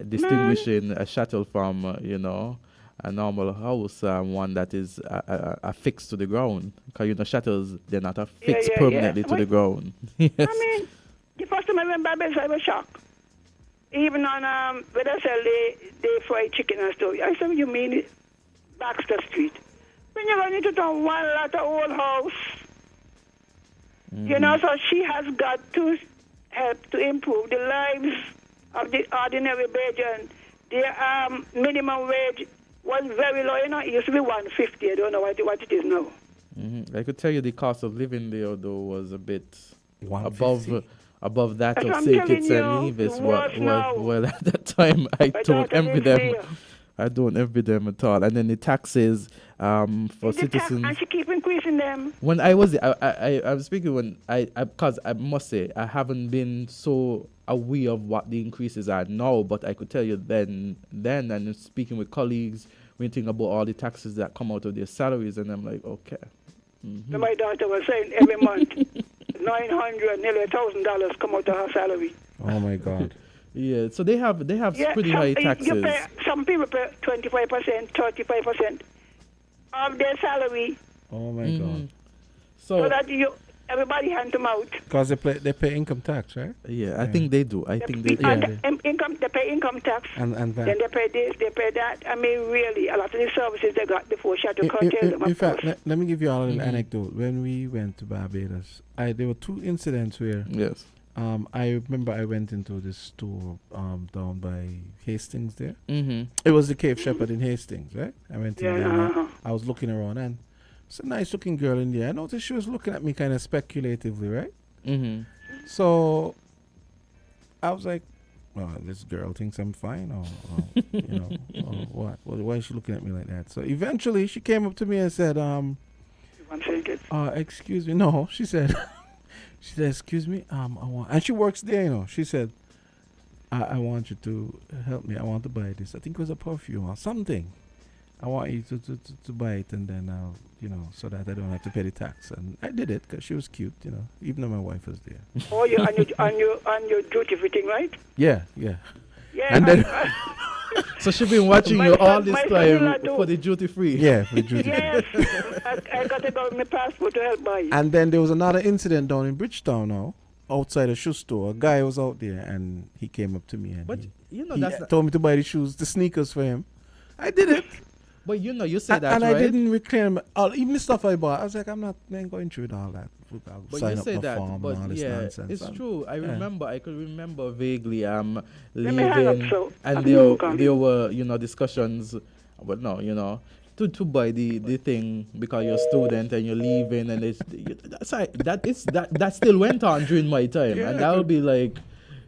distinguishing a shuttle from, a normal house, one that is affixed to the ground. Because, shuttles, they're not affixed permanently to the ground. Yes. I mean, the first time I went Barbados, I was shocked. Even on, when I sell the fried chicken and stuff, I said, you mean it? Baxter Street. When you're going into town, one lot of old house. So she has got to help to improve the lives of the ordinary Bajan. Their minimum wage was very low. It used to be 150. I don't know what it is now. I could tell you the cost of living there, though, was a bit 150. above that That's of what I'm St. telling Kitts you, and Nevis. it's worse now. Well, at that time, I My don't daughter envy lives them. there. I don't envy them at all. And then the taxes for citizens. And she keep increasing them. When I was, I was speaking when because I must say I haven't been so aware of what the increases are now, but I could tell you then and speaking with colleagues, when you think about all the taxes that come out of their salaries, and I'm like, okay. So my daughter was saying every month, $900, nearly $1,000 come out of her salary. Oh my God. Yeah, so they have pretty high taxes. Some people pay 25%, 35% of their salary, Oh my God. so that everybody hand to mouth. Because they pay income tax, right? Yeah, I think they do. I think they do. They pay income tax. And that. Then they pay this, they pay that. I mean, really, a lot of the services they got before she had to curtail them. In of fact, course. let me give you all an anecdote. When we went to Barbados, there were two incidents where Yes. I remember I went into this store down by Hastings there. Mm-hmm. It was the Cave Shepherd in Hastings, right? I went in Yeah, there. And uh-huh. I was looking around, and it's a nice looking girl in there. I noticed she was looking at me kind of speculatively, right? Mm-hmm. So I was like, well, this girl thinks I'm fine, or or what? Well, why is she looking at me like that? So eventually she came up to me and said, One second. excuse me. No, she said, excuse me, I want, and she works there, She said, I want you to help me. I want to buy this. I think it was a perfume or something. I want you to buy it, and then I'll, so that I don't have to pay the tax. And I did it because she was cute, even though my wife was there. Oh, you on your duty fitting, right? Yeah. Yeah. And then, So she's been watching you all this time son-in-law for the duty free. yeah, for the duty. Yes, I got to go with my passport to help buy it. And then there was another incident down in Bridgetown now, outside a shoe store. A guy was out there, and he came up to me and But he that's not, told me to buy the sneakers for him. I did it. but you say that, And right? I didn't reclaim even the stuff I bought. I was like, I ain't going through with all that. I'll But sign you up say the that, form but and all this yeah, nonsense. it's And- true. I could remember vaguely me hang up, leaving, so I and can walk on. there were discussions, but no, to buy the thing because you're a student and you're leaving, and that still went on during my time, and that would be like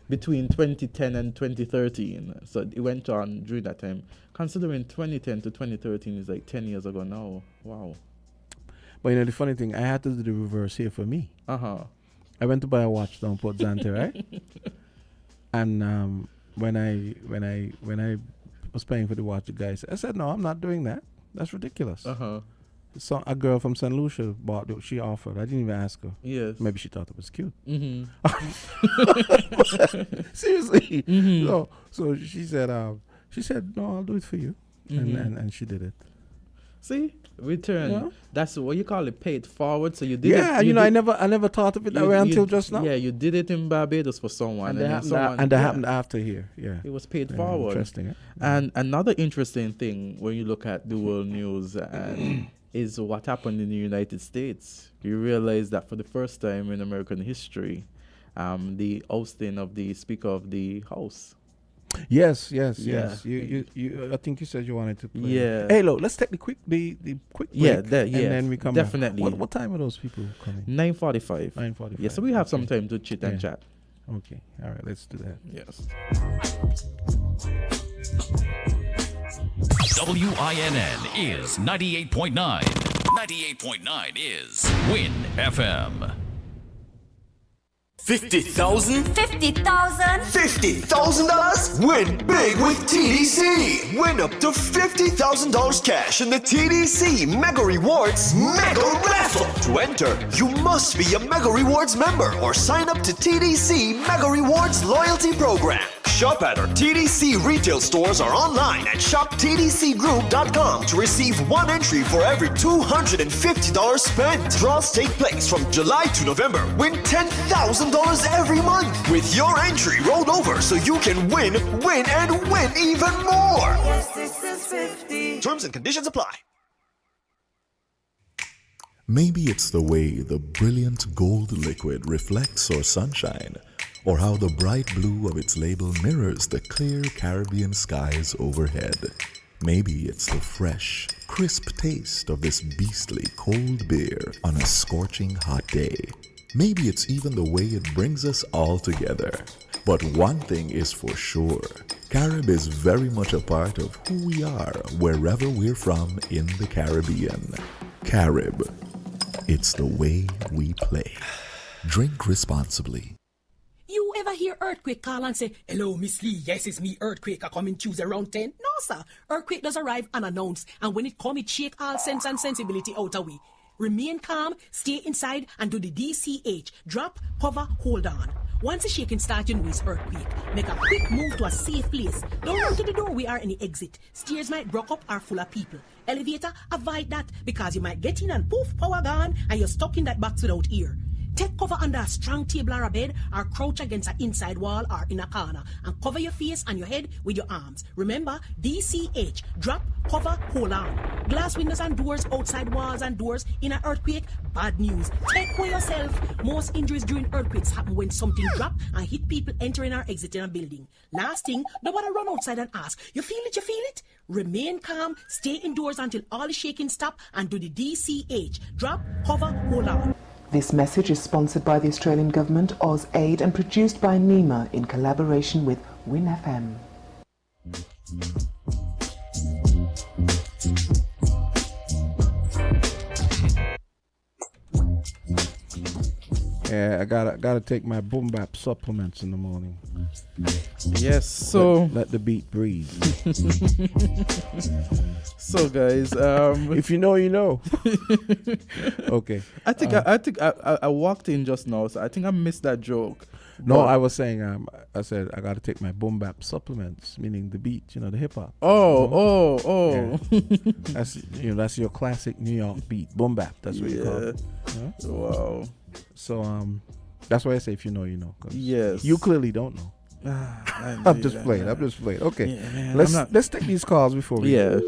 between 2010 and 2013. So it went on during that time. Considering 2010 to 2013 is like 10 years ago now. Wow. But the funny thing, I had to do the reverse here for me. I went to buy a watch down Port Zante, right? And when I was paying for the watch, the guy said, I said, no, I'm not doing that. That's ridiculous. So a girl from St. Lucia bought it. She offered. I didn't even ask her. Yes. Maybe she thought it was cute. Seriously. So she said, no, I'll do it for you. And she did it. See, return. Yeah. That's what you call it, pay it forward. So you did it. Yeah, I never thought of it that way until just now. Yeah, you did it in Barbados for someone. And that happened after here. Yeah. It was paid forward. Interesting. Eh? And another interesting thing when you look at the world news is what happened in the United States. You realize that for the first time in American history, the ousting of the Speaker of the House. Yes. You I think you said you wanted to play. Yeah. Hey, look, let's take the quick break. And then we come definitely. back. What time are those people coming? 9:45. 9:45. Yeah, so we have some time to chit and chat. Okay. All right, let's do that. Yes. WINN is 98.9. 98.9 is Win FM. 50,000? 50,000? $50,000? Win big with TDC! Win up to $50,000 cash in the TDC Mega Rewards Mega Raffle! To enter, you must be a Mega Rewards member or sign up to TDC Mega Rewards Loyalty Program. Shop at our TDC retail stores or online at shoptdcgroup.com to receive one entry for every $250 spent. Draws take place from July to November. Win $10,000 every month with your entry rolled over so you can win even more. Yes, this is 50. Terms and conditions apply. Maybe it's the way the brilliant gold liquid reflects our sunshine, or how the bright blue of its label mirrors the clear Caribbean skies overhead. Maybe it's the fresh, crisp taste of this beastly cold beer on a scorching hot day. Maybe it's even the way it brings us all together. But one thing is for sure, Carib is very much a part of who we are wherever we're from in the Caribbean. Carib, it's the way we play. Drink responsibly. You ever hear Earthquake call and say, hello, Miss Lee, yes, it's me, Earthquake, I coming Tuesday around 10? No, sir. Earthquake does arrive unannounced, and when it come, it shake all sense and sensibility out of we. Remain calm, stay inside, and do the DCH. Drop, cover, hold on. Once the shaking starts, you know it's earthquake. Make a quick move to a safe place. Don't run to the doorway or any exit. Stairs might block up or full of people. Elevator, avoid that because you might get in and poof, power gone, and you're stuck in that box without ear. Take cover under a strong table or a bed, or crouch against an inside wall or in a corner, and cover your face and your head with your arms. Remember, DCH, drop, cover, hold on. Glass windows and doors, outside walls and doors in an earthquake, bad news. Take care yourself. Most injuries during earthquakes happen when something drop and hit people entering or exiting a building. Last thing, nobody run outside and ask, you feel it, you feel it? Remain calm, stay indoors until all the shaking stop, and do the DCH, drop, cover, hold on. This message is sponsored by the Australian Government, AusAid, and produced by NEMA in collaboration with WIN FM. Yeah, I gotta take my boom bap supplements in the morning. Yes, so let the beat breathe. So guys, if you know, you know. Okay. I think I walked in just now, so I think I missed that joke. No, I was saying I said I gotta take my boom bap supplements, meaning the beat, the hip hop. Oh. Yeah. That's your classic New York beat, boom bap. That's what you call it. Yeah? Wow. So that's why I say if you know, you know. Yes. You clearly don't know. I'm just playing. Okay. Yeah, let's take these calls before we. Yeah.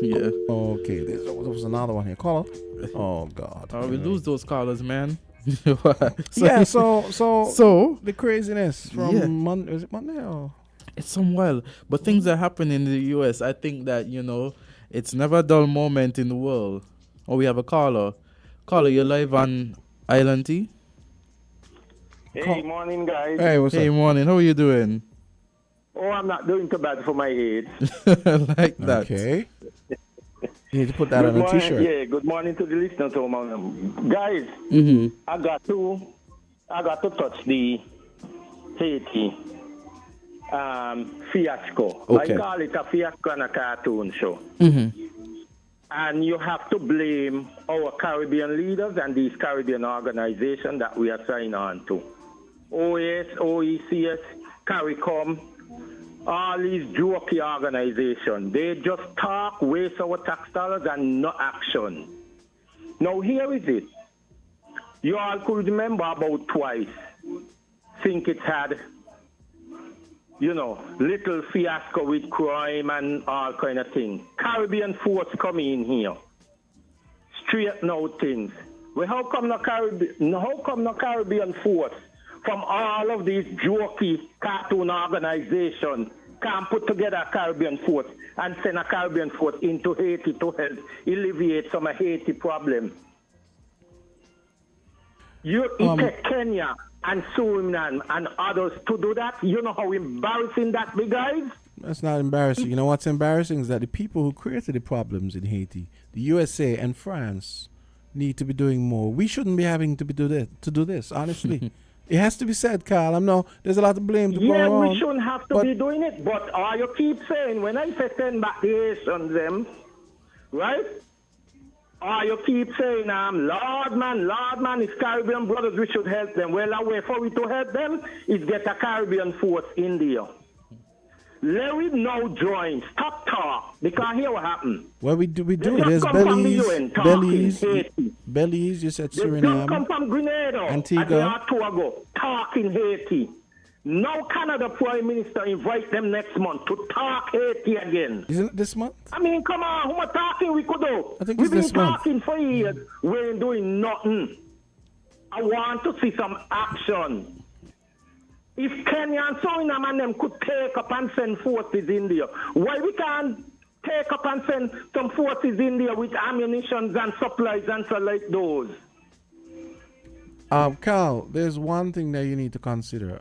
Okay. There was another one here. Caller. Oh God. We lose those callers, man. So the craziness from Monday. Is it Monday or? It's some while, but things are happening in the US. I think that It's never a dull moment in the world. Oh, we have a caller. Caller, you're live on Island T. Hey, morning, guys. Hey, what's Hey, up? morning. How are you doing? Oh, I'm not doing too bad for my age. Like that. Okay. You need to put that on a morning, T-shirt. Yeah, good morning to the listeners. Guys, I got to touch the Haiti fiasco. Okay. I call it a fiasco and a cartoon show. And you have to blame our Caribbean leaders and these Caribbean organizations that we are signed on to. OAS, OECS, CARICOM, all these jokey organizations. They just talk, waste our tax dollars and no action. Now here is it. You all could remember about twice. Think it had, little fiasco with crime and all kind of things. Caribbean force come in here. Straighten out things. Well, how come no Caribbean force from all of these jokey cartoon organizations can put together a Caribbean force and send a Caribbean force into Haiti to help alleviate some of Haiti problem? You take Kenya and Suriname and others to do that. You know how embarrassing that be, guys? That's not embarrassing. You know what's embarrassing is that the people who created the problems in Haiti, the USA and France, need to be doing more. We shouldn't be having to do this, honestly. It has to be said, Carl. There's a lot of blame to go around. Yeah, we shouldn't have to be doing it. But all you keep saying, when I say send back the Haitians, them, right? Or you keep saying, Lord man, it's Caribbean brothers, we should help them. Well, a way for we to help them is get a Caribbean force in there. Let we now join. Stop talk. Because here what happened. Well, we do. There's Belize, you said They Suriname. just come from Grenada. Antigua. Talk in Haiti. Now Canada Prime Minister invite them next month to talk Haiti again. Isn't it this month? I mean, come on, who much talking we could do? I think We've it's been this month. talking for years. We ain't doing nothing. I want to see some action. If Kenya and Suriname and them could take up and send forces in there, why we can't take up and send some forces in there with ammunition and supplies and so like those? Carl, there's one thing that you need to consider.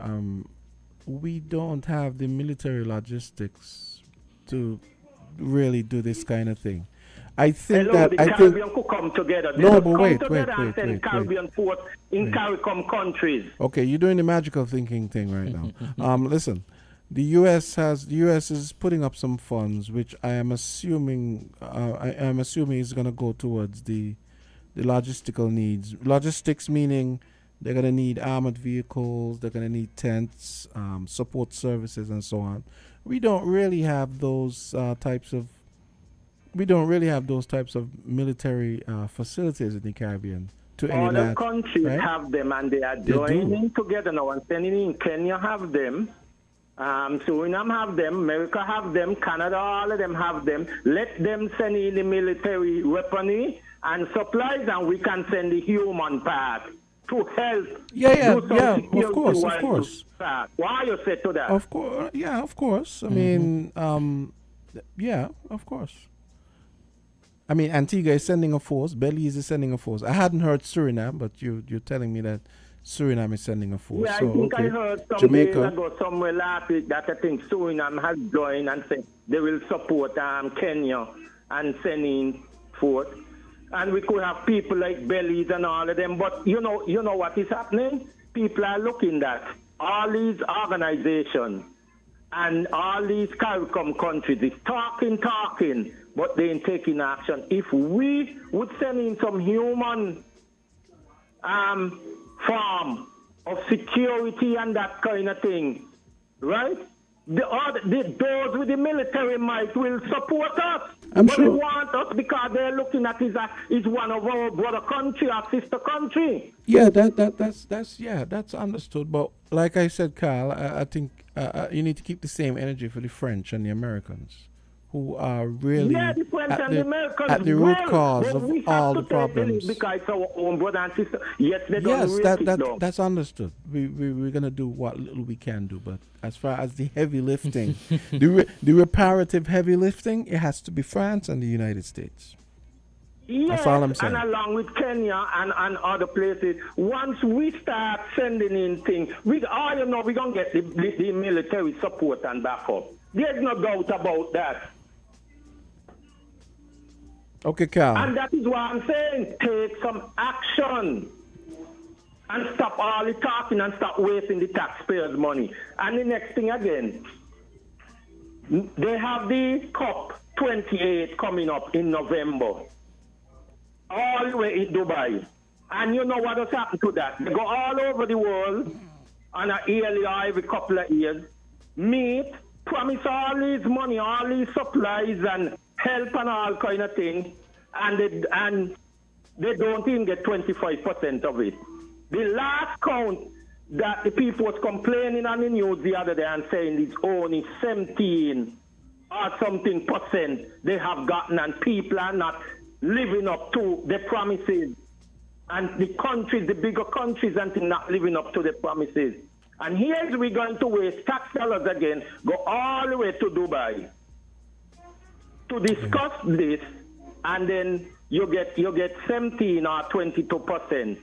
We don't have the military logistics to really do this kind of thing. I think Caribbean could come together. They No, could but come wait. together and send Caribbean force in CARICOM countries. Okay, you're doing the magical thinking thing right now. Listen, the U.S. is putting up some funds, which I am assuming is going to go towards the logistical needs. Logistics meaning they're going to need armored vehicles, they're going to need tents, support services, and so on. We don't really have those types of military facilities in the Caribbean to any Other large, countries right? have them, and they are They joining do. together now and sending in. Kenya have them. Suriname have them. America have them. Canada, all of them have them. Let them send in the military weaponry and supplies, and we can send the human part to help. Yeah, do some of course. part. Why you say to that? Of course. I mean, yeah, of course. I mean, Antigua is sending a force. Belize is sending a force. I hadn't heard Suriname, but you're telling me that Suriname is sending a force. Yeah, so, I think okay. I heard some Jamaica. days ago somewhere last week that I think Suriname has joined and said they will support Kenya and sending forth. And we could have people like Belize and all of them. But you know what is happening? People are looking at all these organizations and all these CARICOM countries is talking, but they ain't taking action. If we would send in some human form of security and that kind of thing, right? Those with the military might will support us. I'm but sure. they want us because they're looking at it as one of our brother country, our sister country. Yeah, that's understood. But like I said, Carl, I think you need to keep the same energy for the French and the Americans, who are really the French and the Americans at the root cause but of we have all to the take the lead problems. because it's our own brother and sister. Yes, they don't Yes, rape it down. that's understood. We're gonna do what little we can do, but as far as the heavy lifting, the reparative heavy lifting, it has to be France and the United States. That's all I'm saying. And along with Kenya and other places, once we start sending in things, we're going to get the military support and backup. There's no doubt about that. Okay, Cal. And that is why I'm saying take some action and stop all the talking and stop wasting the taxpayers' money. And the next thing again, they have the COP 28 coming up in November. All the way in Dubai. And you know what has happened to that? They go all over the world on a yearly or every couple of years, meet, promise all these money, all these supplies and help and all kind of things, and they don't even get 25% of it. The last count that the people was complaining on the news the other day and saying it's only 17 or something percent they have gotten, and people are not living up to the promises. And the countries, the bigger countries, and not living up to the promises. And here's we're going to waste tax dollars again, go all the way to Dubai to discuss this, and then you get 17 or 22%.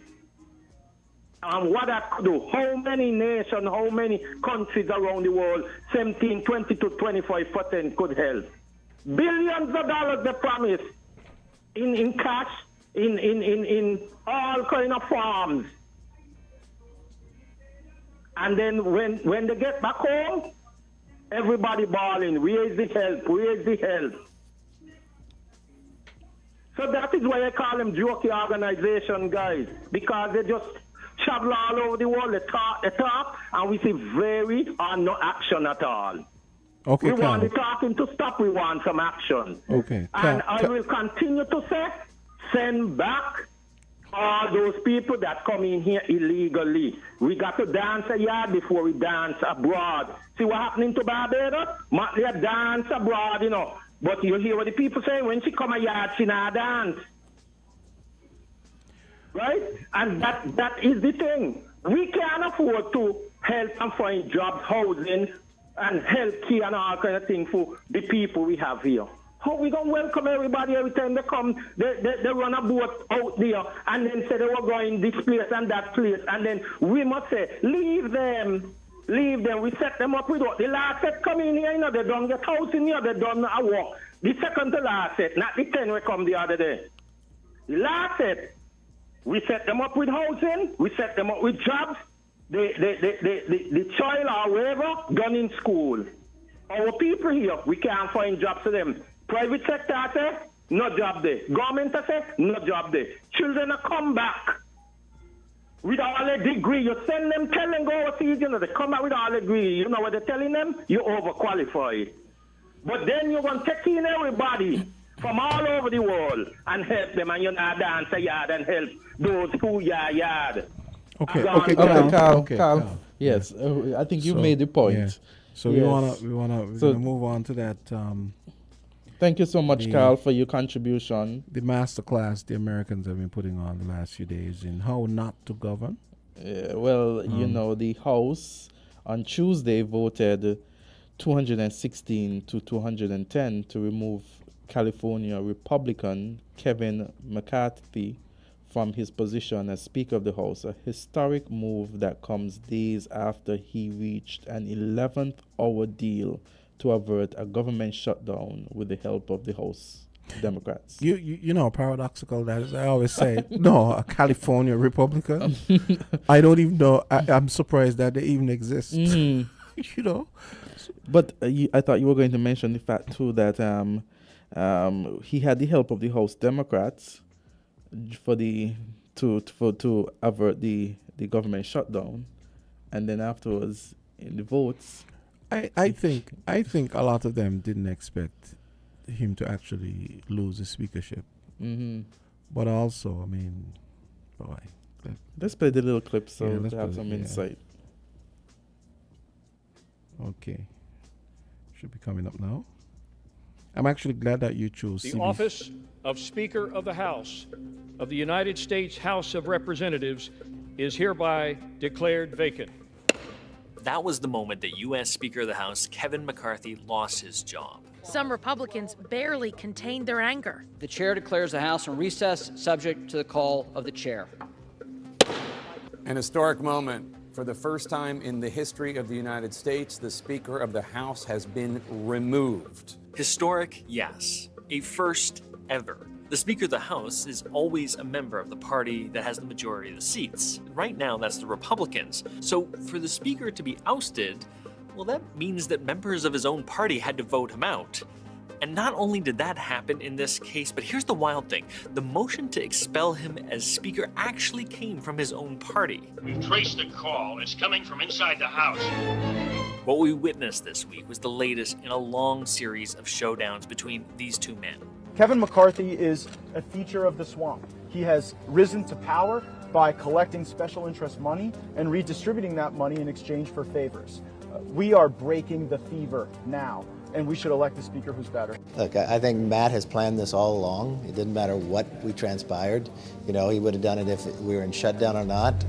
And what that could do, how many nations, how many countries around the world, 17, 20 to 25% could help? Billions of dollars they promise in cash, in all kind of forms. And then when they get back home, everybody bawling, where is the help, where is the help? So that is why I call them jokey organization, guys, because they just travel all over the world, they talk, and we see very or no action at all. Okay, we want the talking to stop, we want some action. Okay. And I will continue to say, send back all those people that come in here illegally. We got to dance a yard before we dance abroad. See what happening to Barbados? They dance abroad, you know. But you hear what the people say, when she come a yard, she not dance. Right? And that is the thing. We can't afford to help and find jobs, housing, and health care and all kind of things for the people we have here. How we gonna welcome everybody every time they come? They run a boat out there and then say they were going this place and that place, and then we must say, leave them. We set them up with what? The last set come in here, you know, they don't get house in here, they don't a walk. The second to last set, not the 10 we come the other day. The last set, we set them up with housing, we set them up with jobs. The child or wherever done in school. Our people here, we can't find jobs for them. Private sector say, no job there. Government say, no job there. Children come back with all a degree. You send them, tell them go overseas, you know, they come back with all a degree. You know what they're telling them? You're overqualified. But then you're going to take in everybody from all over the world and help them, and you're not dance a yard and help those who yard. Okay, Carl. Yes, I think you made the point. Yeah. So yes. we're gonna move on to that. Thank you so much, Carl, for your contribution. The masterclass the Americans have been putting on the last few days in how not to govern. Well, you know, the House on Tuesday voted 216 to 210 to remove California Republican Kevin McCarthy from his position as Speaker of the House, a historic move that comes days after he reached an 11th hour deal to avert a government shutdown with the help of the House Democrats. You know, paradoxical that is, I always say, no, a California Republican. I don't even know. I'm surprised that they even exist. You know. But I thought you were going to mention the fact, too, that he had the help of the House Democrats to avert the government shutdown, and then afterwards in the votes, I think a lot of them didn't expect him to actually lose the speakership. But also, I mean, boy, let's play the little clip so to have some insight. Okay, should be coming up now. I'm actually glad that you chose The CBC. office of Speaker of the House of the United States House of Representatives is hereby declared vacant. That was the moment that U.S. Speaker of the House Kevin McCarthy lost his job. Some Republicans barely contained their anger. The chair declares the House in recess, subject to the call of the chair. An historic moment. For the first time in the history of the United States, the Speaker of the House has been removed. Historic, yes. A first ever. The Speaker of the House is always a member of the party that has the majority of the seats. Right now, that's the Republicans. So for the Speaker to be ousted, well, that means that members of his own party had to vote him out. And not only did that happen in this case, but here's the wild thing. The motion to expel him as Speaker actually came from his own party. We've traced the call. It's coming from inside the House. What we witnessed this week was the latest in a long series of showdowns between these two men. Kevin McCarthy is a feature of the swamp. He has risen to power by collecting special interest money and redistributing that money in exchange for favors. We are breaking the fever now, and we should elect a speaker who's better. Look, I think Matt has planned this all along. It didn't matter what we transpired. You know, he would have done it if we were in shutdown or not.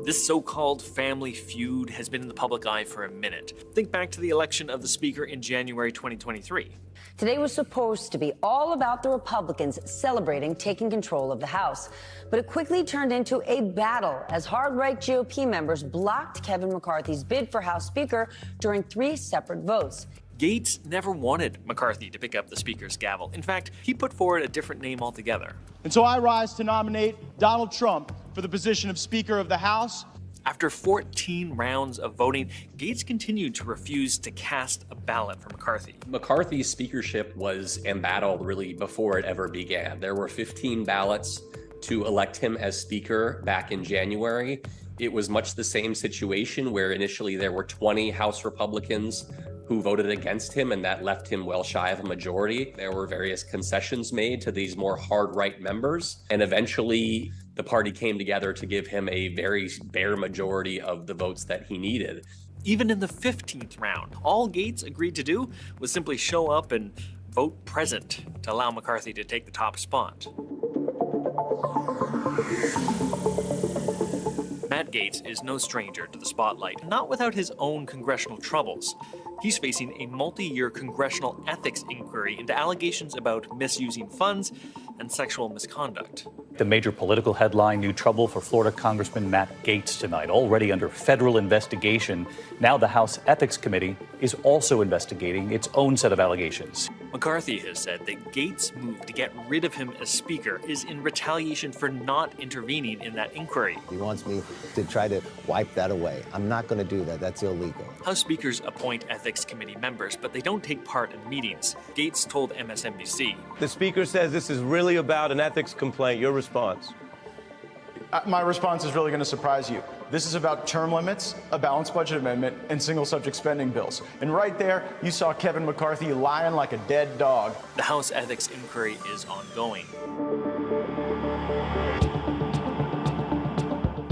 This so-called family feud has been in the public eye for a minute. Think back to the election of the Speaker in January 2023. Today was supposed to be all about the Republicans celebrating taking control of the House. But it quickly turned into a battle as hard-right GOP members blocked Kevin McCarthy's bid for House Speaker during 3 separate votes. Gates never wanted McCarthy to pick up the Speaker's gavel. In fact, he put forward a different name altogether. And so I rise to nominate Donald Trump for the position of Speaker of the House. After 14 rounds of voting, Gates continued to refuse to cast a ballot for McCarthy. McCarthy's speakership was embattled really before it ever began. There were 15 ballots to elect him as Speaker back in January. It was much the same situation where initially there were 20 House Republicans who voted against him, and that left him well shy of a majority. There were various concessions made to these more hard-right members, and eventually the party came together to give him a very bare majority of the votes that he needed. Even in the 15th round, all Gates agreed to do was simply show up and vote present to allow McCarthy to take the top spot. Matt Gaetz is no stranger to the spotlight, not without his own congressional troubles. He's facing a multi-year congressional ethics inquiry into allegations about misusing funds and sexual misconduct. The major political headline, new trouble for Florida Congressman Matt Gaetz tonight, already under federal investigation. Now the House Ethics Committee is also investigating its own set of allegations. McCarthy has said that Gaetz' move to get rid of him as Speaker is in retaliation for not intervening in that inquiry. He wants me to try to wipe that away. I'm not going to do that. That's illegal. House Speakers appoint Ethics Committee members, but they don't take part in meetings. Gaetz told MSNBC. The Speaker says this is really about an ethics complaint. Your response? My response is really going to surprise you. This is about term limits, a balanced budget amendment, and single subject spending bills. And right there, you saw Kevin McCarthy lying like a dead dog. The House Ethics inquiry is ongoing.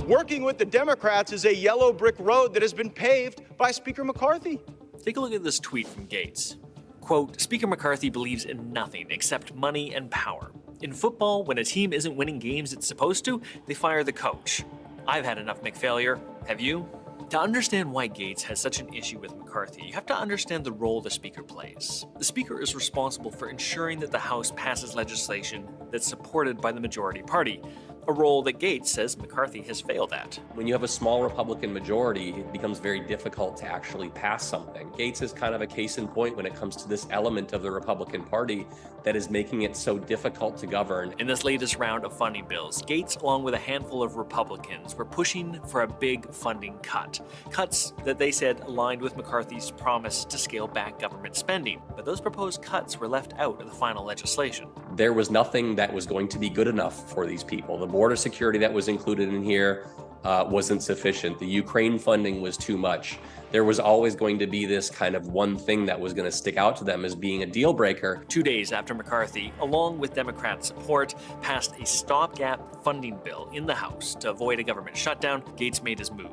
Working with the Democrats is a yellow brick road that has been paved by Speaker McCarthy. Take a look at this tweet from Gaetz. Quote, Speaker McCarthy believes in nothing except money and power. In football, when a team isn't winning games it's supposed to, they fire the coach. I've had enough McFailure. Have you? To understand why Gaetz has such an issue with McCarthy, you have to understand the role the Speaker plays. The Speaker is responsible for ensuring that the House passes legislation that's supported by the majority party, a role that Gaetz says McCarthy has failed at. When you have a small Republican majority, it becomes very difficult to actually pass something. Gaetz is kind of a case in point when it comes to this element of the Republican Party that is making it so difficult to govern. In this latest round of funding bills, Gaetz, along with a handful of Republicans, were pushing for a big funding cut. Cuts that they said aligned with McCarthy's promise to scale back government spending. But those proposed cuts were left out of the final legislation. There was nothing that was going to be good enough for these people. The border security that was included in here wasn't sufficient. The Ukraine funding was too much. There was always going to be this kind of one thing that was going to stick out to them as being a deal breaker. 2 days after McCarthy, along with Democrat support, passed a stopgap funding bill in the House to avoid a government shutdown, Gaetz made his move.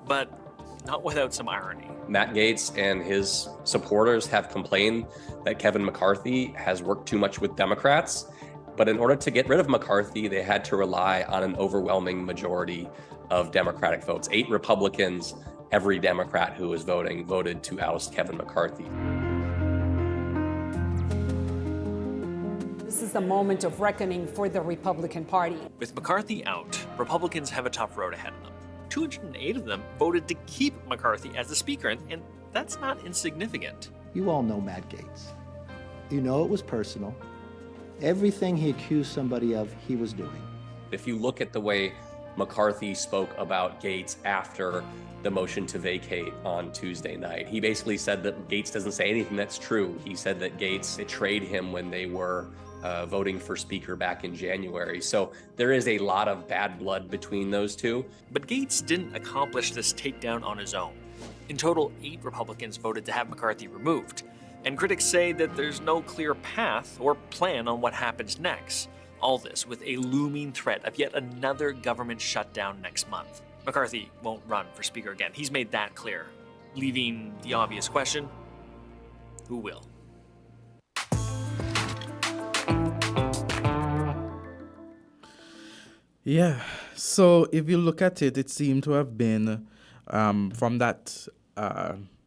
But not without some irony. Matt Gaetz and his supporters have complained that Kevin McCarthy has worked too much with Democrats. But in order to get rid of McCarthy, they had to rely on an overwhelming majority of Democratic votes. 8 Republicans, every Democrat who was voting, voted to oust Kevin McCarthy. This is the moment of reckoning for the Republican Party. With McCarthy out, Republicans have a tough road ahead of them. 208 of them voted to keep McCarthy as the speaker, and that's not insignificant. You all know Matt Gaetz. You know it was personal. Everything he accused somebody of, he was doing. If you look at the way McCarthy spoke about Gaetz after the motion to vacate on Tuesday night, he basically said that Gaetz doesn't say anything that's true. He said that Gaetz betrayed him when they were voting for speaker back in January. So there is a lot of bad blood between those two. But Gaetz didn't accomplish this takedown on his own. In total, 8 Republicans voted to have McCarthy removed. And critics say that there's no clear path or plan on what happens next. All this with a looming threat of yet another government shutdown next month. McCarthy won't run for speaker again. He's made that clear. Leaving the obvious question, who will? Yeah. So if you look at it, it seemed to have been, from that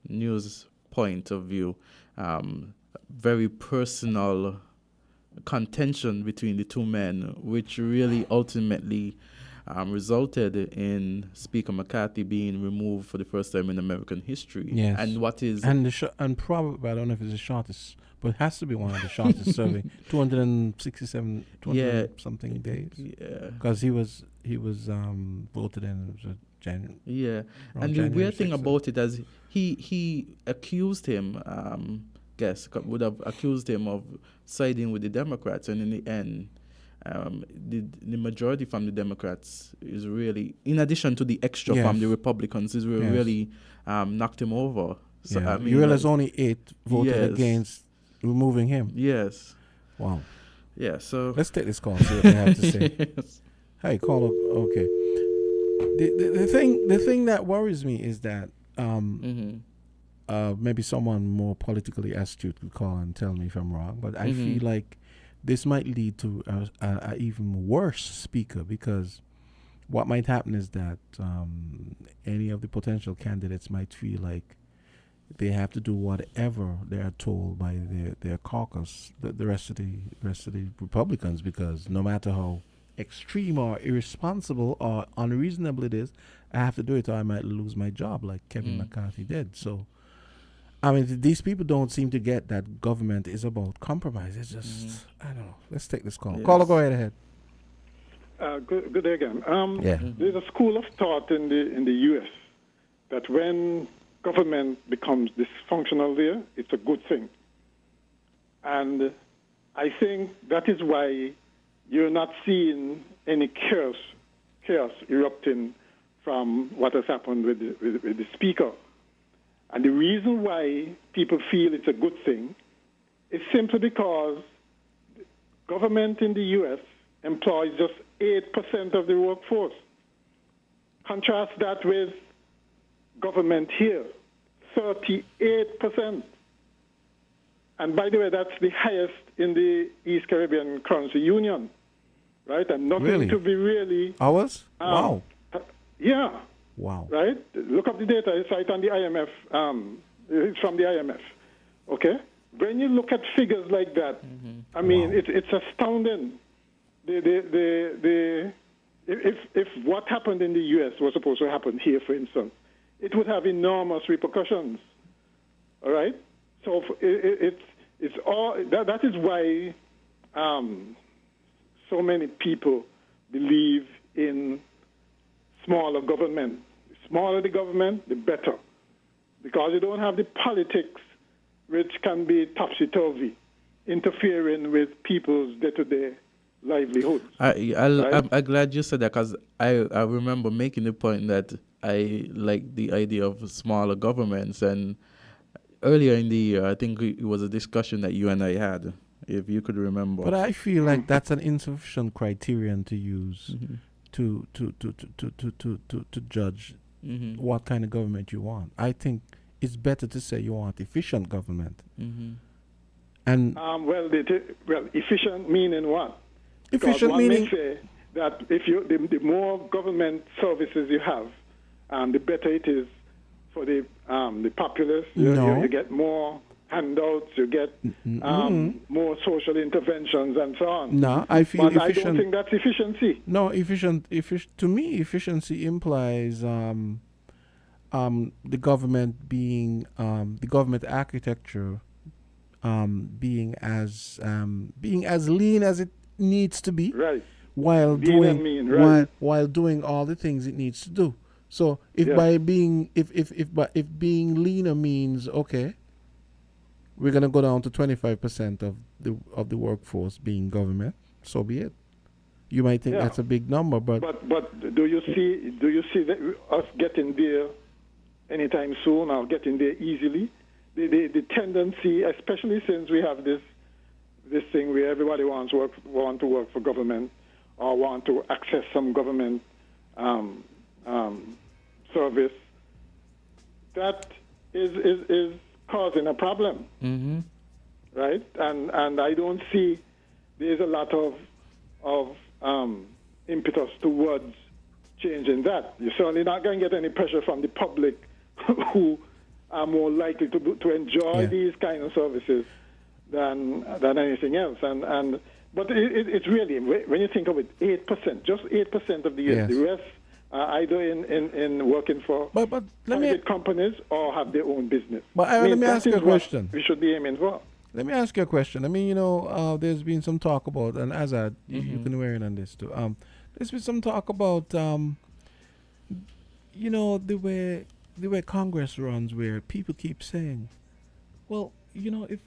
news point of view, very personal contention between the two men, which really ultimately resulted in Speaker McCarthy being removed for the first time in American history. Yes. And what is... And probably, I don't know if it's the shortest, but it has to be one of the shortest serving, 267, 200 something days. Yeah. Because he was voted in January. Yeah. And the weird thing about it is he accused him, would have accused him of siding with the Democrats, and in the end, the majority from the Democrats is really, in addition to the extra from the Republicans, is really knocked him over. So, I mean, you realize only 8 voted against removing him. Yes. Wow. Yeah. So let's take this call. See what they have to say. Yes. Hey, call. Okay. The thing that worries me is that maybe someone more politically astute could call and tell me if I'm wrong, but I feel like this might lead to a even worse speaker, because what might happen is that any of the potential candidates might feel like they have to do whatever they are told by their caucus, the rest of the Republicans, because no matter how extreme or irresponsible or unreasonable it is, I have to do it or I might lose my job, like Kevin McCarthy did. So, I mean, these people don't seem to get that government is about compromise. It's just, I don't know. Let's take this call. Yes. Caller, go right ahead. Good day again. There's a school of thought in the U.S. that when government becomes dysfunctional there, it's a good thing. And I think that is why you're not seeing any chaos erupting from what has happened with the speaker. And the reason why people feel it's a good thing is simply because government in the U.S. employs just 8% of the workforce. Contrast that with government here, 38%. And by the way, that's the highest in the East Caribbean Currency Union, right? And nothing to be really... Ours? Wow. Yeah. Wow. Right? Look up the data. It's right on the IMF. It's from the IMF. Okay? When you look at figures like that, I mean, it's astounding. If what happened in the U.S. was supposed to happen here, for instance, it would have enormous repercussions. All right? So it's all that is why so many people believe in smaller government. The smaller the government, the better, because you don't have the politics, which can be topsy-turvy, interfering with people's day-to-day livelihoods. I'm glad you said that, because I remember making the point that I like the idea of smaller governments, and earlier in the year, I think it was a discussion that you and I had, if you could remember. But I feel like that's an insufficient criterion to use to judge what kind of government you want. I think it's better to say you want efficient government. And efficient meaning what? Efficient meaning may say that if the more government services you have, the better it is for the populace. You get more handouts, you get more social interventions and so on. No, I feel but efficient. I don't think that's efficiency. No, to me, efficiency implies the government being the government architecture being as lean as it needs to be, right? While doing all the things it needs to do. So if being leaner means okay, we're gonna go down to 25% of the workforce being government, so be it. You might think that's a big number, but do you see that us getting there anytime soon or getting there easily? The tendency, especially since we have this thing where everybody want to work for government or want to access some government service, that is causing a problem, right? And I don't see there's a lot of impetus towards changing that. You're certainly not going to get any pressure from the public who are more likely to enjoy these kind of services than anything else. But it's really, when you think of it, 8%, just 8% of the youth. The rest are either in working for private companies or have their own business. But let me ask you a question. We should be aiming for. Let me ask you a question. I mean, there's been some talk about, and Azard, you can weigh in on this too. There's been some talk about, the way Congress runs, where people keep saying, well, if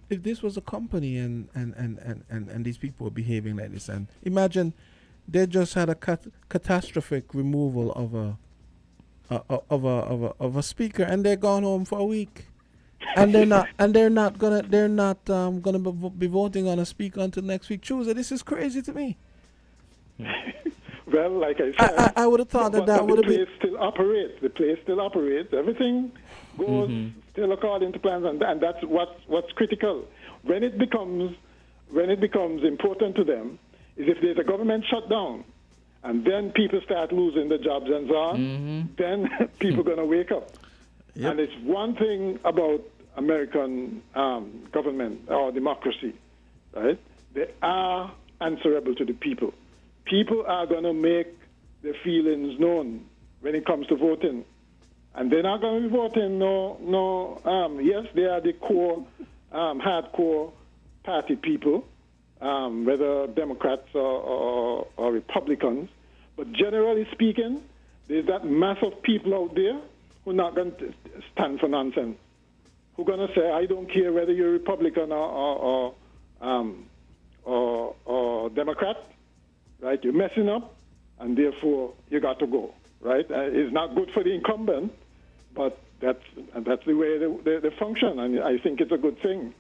this was a company and these people were behaving like this, and imagine they just had a catastrophic removal of a speaker, and they're gone home for a week, and they're not gonna be voting on a speaker until next week Tuesday. This is crazy to me. Well, like I said, I would have thought that would have been. The place still operates. Everything goes still according to plans, and that's what's critical. When it becomes important to them is if there's a government shutdown, and then people start losing their jobs and so on. Then people are going to wake up. Yep. And it's one thing about American government or democracy, right? They are answerable to the people. People are going to make their feelings known when it comes to voting. And they're not going to be voting yes, they are the core, hardcore party people, whether Democrats or Republicans. But generally speaking, there's that mass of people out there who are not going to stand for nonsense, who are going to say, I don't care whether you're Republican or Democrat. Right, you're messing up, and therefore you got to go. Right, it's not good for the incumbent, but that's the way they function, and I think it's a good thing.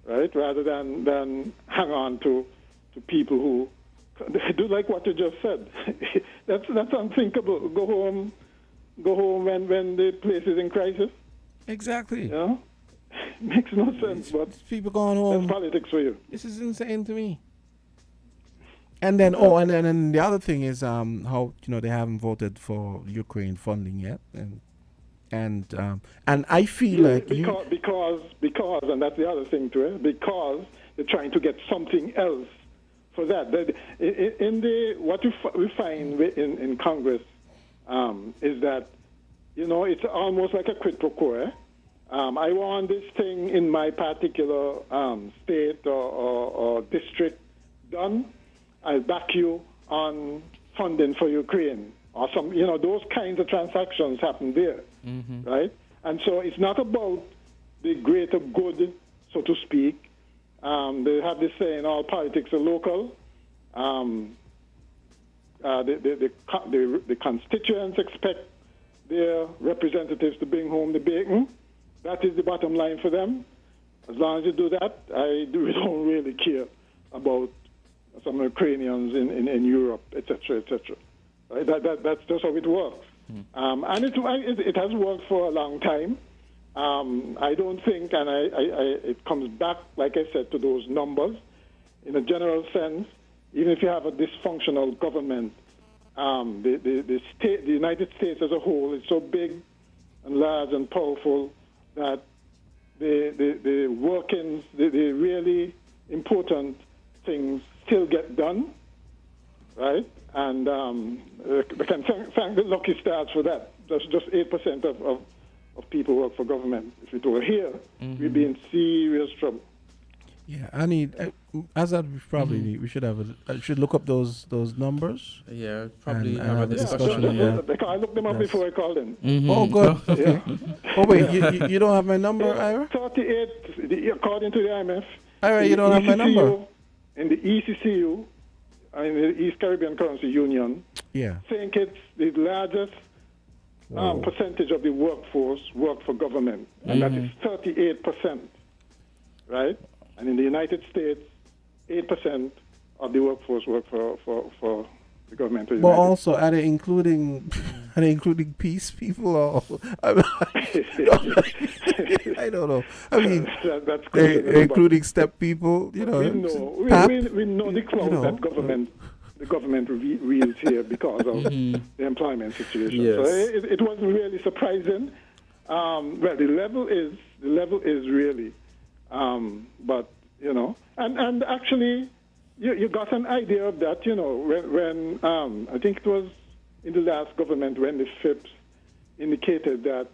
Right, rather than hang on to people who do like what you just said. that's unthinkable. Go home when the place is in crisis. Exactly. Yeah, makes no sense. But people going home. That's politics for you. This is insane to me. And then, and the other thing is how they haven't voted for Ukraine funding yet, and I feel like because and that's the other thing to it, because they're trying to get something else for that. What we find in Congress is that it's almost like a quid pro quo. I want this thing in my particular state or district done. I'll back you on funding for Ukraine, or some, those kinds of transactions happen there, right? And so it's not about the greater good, so to speak. They have this saying, all politics are local. The constituents expect their representatives to bring home the bacon. That is the bottom line for them. As long as you do that, we don't really care about some Ukrainians in Europe, etc., etc. Right? That's just how it works. And it has worked for a long time. I don't think, and it comes back, like I said, to those numbers. In a general sense, even if you have a dysfunctional government, the United States as a whole is so big and large and powerful that the workings, the really important things still get done, right? And we can thank the lucky stars for that. Just 8% of people work for government. If it were here, we'd be in serious trouble. Yeah, I need Azard. We should have should look up those numbers. Yeah, probably and have a discussion. Because I looked them up before I called in. Oh, good. Okay. Oh wait, you don't have my number, Ira? 38, according to the IMF. Ira, you don't have my number. In the ECCU, in the East Caribbean Currency Union, yeah, think it's the largest percentage of the workforce work for government, and that is 38%, right? And in the United States, 8% of the workforce work for the government. But also, are they including peace people or? I don't know. I mean, that's they're including step people. You know, we know the clout that the government wields here because of the employment situation. Yes. So it wasn't really surprising. Well, the level is really. But, and actually, you got an idea of that, when I think it was in the last government when the FIPS indicated that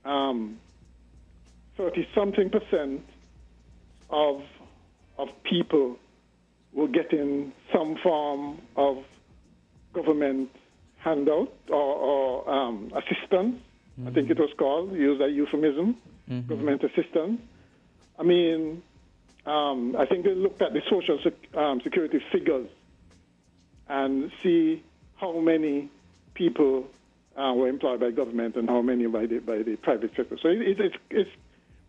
30-something% of people were getting some form of government handout or assistance. I think it was called, use that euphemism, government assistance. I mean, I think they looked at the social security figures and see how many people were employed by government and how many by the private sector. So it's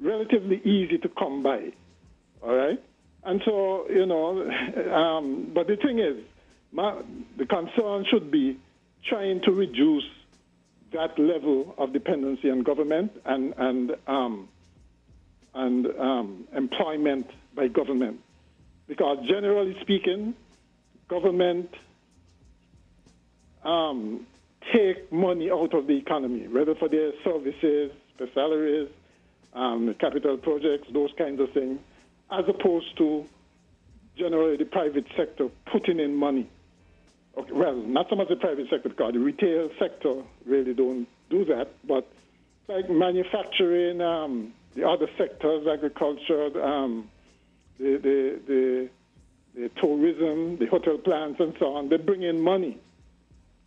relatively easy to come by, all right? And so, but the thing is, the concern should be trying to reduce that level of dependency on government and employment by government. Because generally speaking, government take money out of the economy, whether for their services, the salaries, capital projects, those kinds of things, as opposed to generally the private sector putting in money. Okay, well, not so much the private sector, because the retail sector really don't do that, but like manufacturing, the other sectors, agriculture, the tourism, the hotel plants, and so on, they bring in money,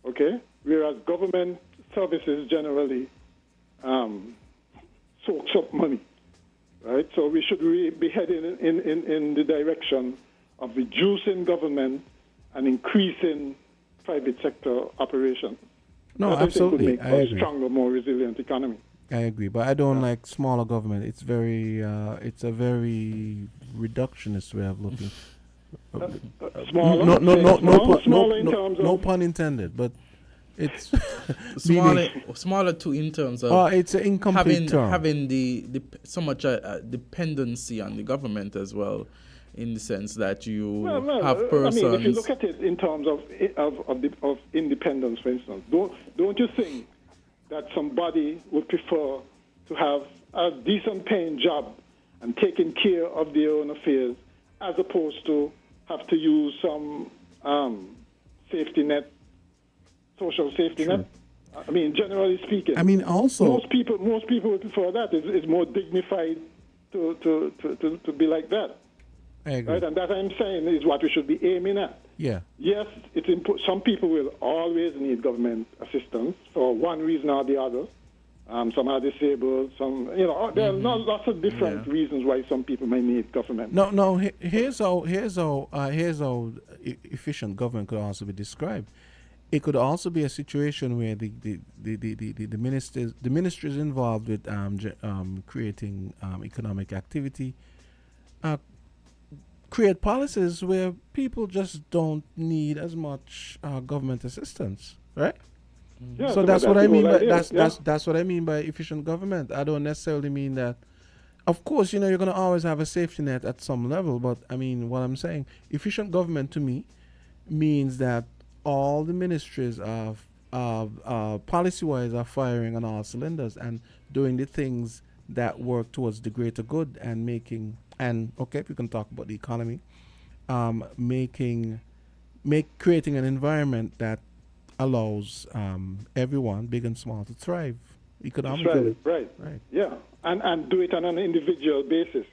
okay? Whereas government services generally soaks up money, right? So we should be heading in the direction of reducing government and increasing private sector operations. No, that absolutely. I think would make a stronger, more resilient economy. I agree, but I don't like smaller government. It's a very reductionist way of looking. Smaller, no pun intended, but it's smaller too in terms of it's an incomplete term. Having the so much dependency on the government as well, in the sense that you have persons. I mean, if you look at it in terms of independence, for instance, don't you think that somebody would prefer to have a decent paying job and taking care of their own affairs as opposed to have to use some safety net, social safety net? I mean, generally speaking. I mean, also most people would prefer that. It's more dignified to be like that. I agree. Right, and that I'm saying is what we should be aiming at. Yeah. Yes, it's some people will always need government assistance for one reason or the other. Some are disabled. Some, there are lots of different reasons why some people may need government. No. Here's how efficient government could also be described. It could also be a situation where the ministries involved with creating economic activity create policies where people just don't need as much government assistance, right? Yeah, So that's what I the mean whole by idea, that's what I mean by efficient government. I don't necessarily mean that. Of course, you're going to always have a safety net at some level, but I mean, what I'm saying, efficient government to me means that all the ministries of policy-wise are firing on all cylinders and doing the things that work towards the greater good and okay, we can talk about the economy, creating an environment that allows everyone, big and small, to thrive economically. Right. Yeah, and do it on an individual basis.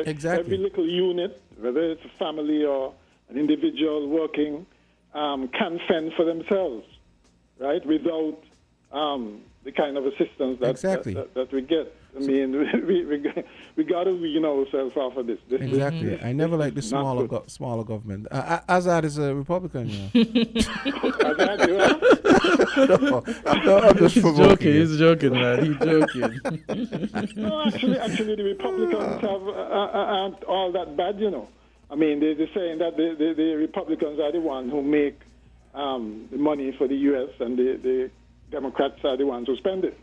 Exactly. Every little unit, whether it's a family or an individual working, can fend for themselves, right? Without the kind of assistance that we get. I mean, we got to wean ourselves off of this. Exactly. I never liked the smaller government. Azard is a Republican, Azard, you are? No, I'm just provoking. He's joking, man. He's joking. No, actually, the Republicans aren't all that bad, I mean, they're saying that the Republicans are the ones who make the money for the U.S. and the Democrats are the ones who spend it,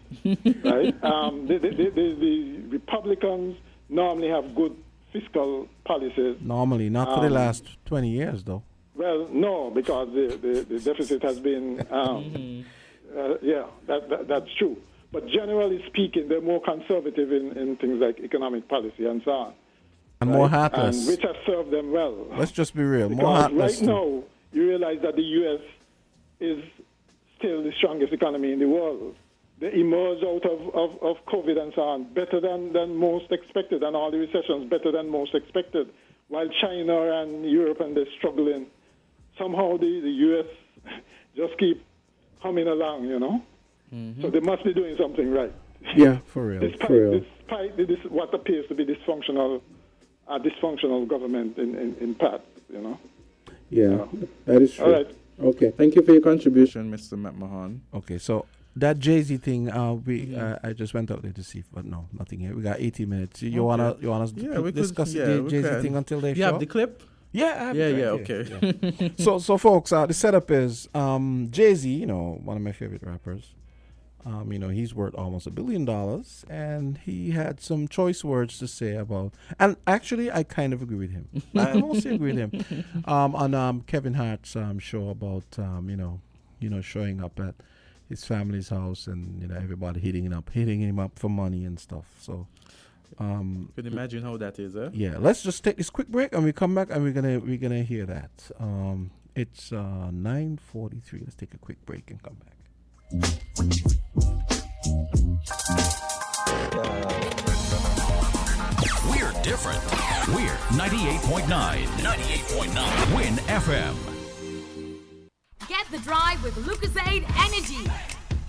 right? The Republicans normally have good fiscal policies. Normally, not for the last 20 years, though. Well, no, because the deficit has been, that's true. But generally speaking, they're more conservative in things like economic policy and so on. And more heartless. And which has served them well. Let's just be real. Because more heartless. Right now, you realize that the U.S. is still the strongest economy in the world. They emerge out of COVID and so on better than most expected, and all the recessions better than most expected. While China and Europe and they're struggling, somehow the U.S. just keep humming along, Mm-hmm. So they must be doing something right. Yeah, for real. Despite this, what appears to be dysfunctional government in part, Yeah, that is true. All right. Okay, thank you for your contribution, Mr. McMahon. Okay, so that Jay-Z thing, I just went out there to see, but no, nothing here. We got 18 minutes. You want us to discuss the Jay-Z thing until they show? You have the clip? Yeah, I have okay. Yeah. So folks, the setup is Jay-Z, one of my favorite rappers. He's worth almost $1 billion, and he had some choice words to say about. And actually, I kind of agree with him. I mostly agree with him on Kevin Hart's show about showing up at his family's house and everybody hitting him up for money and stuff. So, can you imagine how that is, eh? Yeah, let's just take this quick break and we come back and we're gonna hear that. It's 9:43. Let's take a quick break and come back. We're different. We're 98.9. 98.9. Win FM. Get the drive with Lucozade Energy.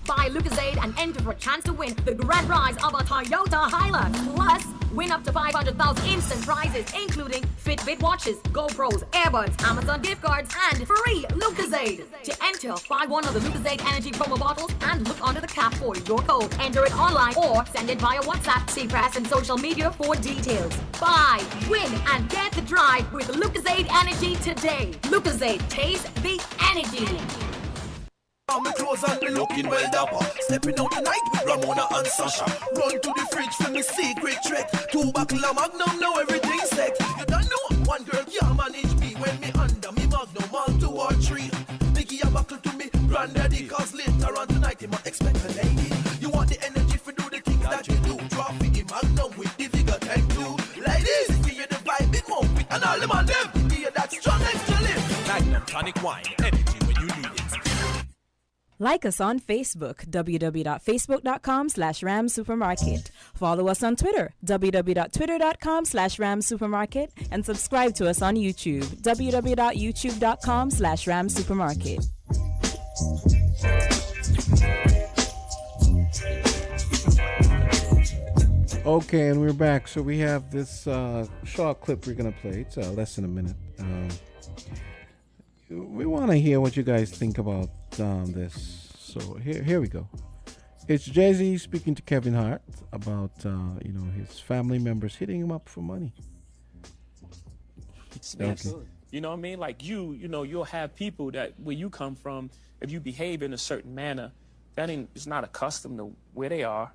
Buy Lucozade and enter for a chance to win the grand prize of a Toyota Hilux. Plus, win up to 500,000 instant prizes, including Fitbit watches, GoPros, earbuds, Amazon gift cards, and free Lucozade. To enter, buy one of the Lucozade Energy promo bottles and look under the cap for your code. Enter it online or send it via WhatsApp, C-Press, and social media for details. Buy, win, and get the drive with Lucozade Energy today. Lucozade, taste the energy. My clothes and me looking well dapper. Stepping out tonight with Ramona and Sasha. Run to the fridge for me secret trick. 2 buckle of Magnum, now everything's set. You don't know one girl can't manage me when me under me Magnum all 2 or 3. Biggie a buckle to me granddaddy, cause later on tonight he might expect a lady. You want the energy for do the things that you do. Drop with the Magnum with the figure 10-2. Ladies, give you the vibe, it more quick and all them on them. Give you that strong extra lift. Magnum tonic wine, energy when you need it. Like us on Facebook, www.facebook.com/ramsupermarket. Follow us on Twitter, www.twitter.com/ramsupermarket. And subscribe to us on YouTube, www.youtube.com/ramsupermarket. Okay, and we're back. So we have this short clip we're going to play. It's less than a minute. We want to hear what you guys think about this. So here we go. It's Jay-Z speaking to Kevin Hart about his family members hitting him up for money. Absolutely. You know what I mean? Like you'll have people that where you come from, if you behave in a certain manner, is not accustomed to where they are,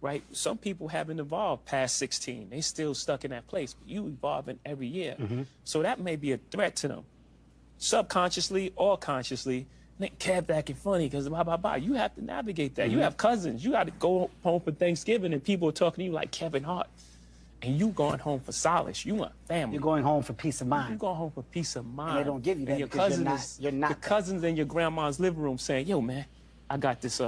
right? Some people haven't evolved past 16. They still stuck in that place. But you evolving every year. So that may be a threat to them. Subconsciously or consciously, Kev acting funny because blah, blah, blah. You have to navigate that. You have cousins. You got to go home for Thanksgiving and people are talking to you like Kevin Hart. And you going home for solace. You want family. You're going home for peace of mind. You're going home for pease of mind. And they don't give you that and your because cousins you're not your cousins in your grandma's living room saying, yo, man, I got this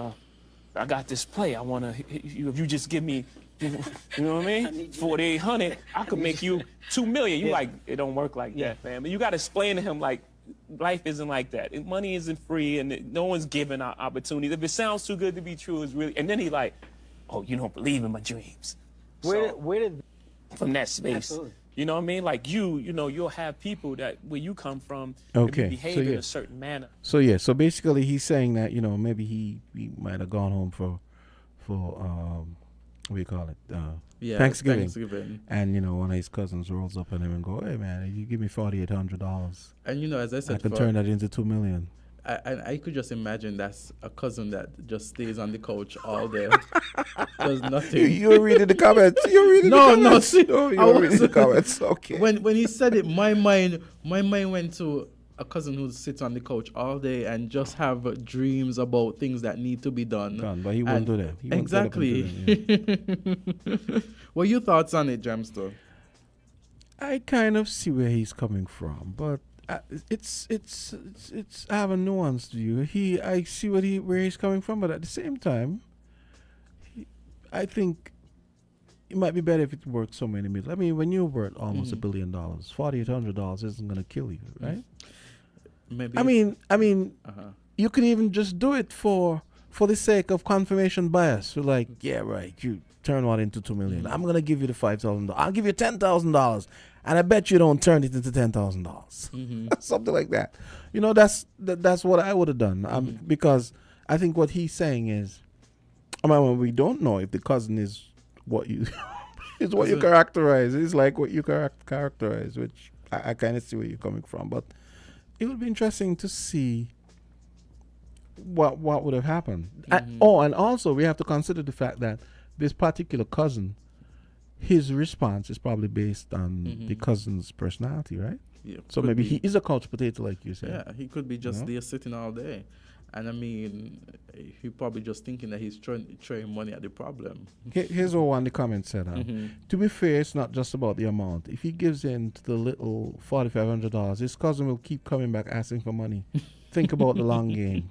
play. I want to, if you just give me, you know what I mean? 4,800, I could make you 2 million. You like, it don't work like that, man. But you got to explain to him, like, life isn't like that. Money isn't free, and no one's giving out opportunities. If it sounds too good to be true, it's really. And then he like, oh, you don't believe in my dreams. Where did from that space? Absolutely. You know what I mean? Like you'll have people that where you come from, Okay, behave so in yeah. a certain manner. So so basically he's saying that maybe he might have gone home for what do you call it? Thanksgiving. And one of his cousins rolls up on him and go, hey man, you give me $4,800. And as I said, I can turn that into $2 million. I could just imagine that's a cousin that just stays on the couch all day, does nothing. You're reading the comments. You're reading the comments. You're reading the comments. Okay. When he said it, my mind went to a cousin who sits on the couch all day and just have dreams about things that need to be done. But he won't do that. He won't Exactly. What are your thoughts on it, Jamster? I kind of see where he's coming from, but it's I have a nuanced view. I see where he's coming from, but at the same time, I think it might be better if it worked somewhere in the middle. I mean, when you're worth almost $1 billion, $4,800 isn't going to kill you, right? Maybe. I mean, you could even just do it for the sake of confirmation bias. So like, yeah, right, you turn one into $2 million. I'm going to give you the $5,000. I'll give you $10,000. And I bet you don't turn it into $10,000. Something like that. That's what I would have done. Because I think what he's saying is, we don't know if the cousin is what you is what you characterize. It's like what you characterize, which I kind of see where you're coming from. But it would be interesting to see what would have happened. And also we have to consider the fact that this particular cousin, his response is probably based on the cousin's personality, right? Yeah, so maybe he is a couch potato, like you said. Yeah, he could be just there sitting all day. And he probably just thinking that he's throwing money at the problem. Here's what one of the comments said. To be fair, it's not just about the amount. If he gives in to the little $4,500, his cousin will keep coming back asking for money. Think about the long game.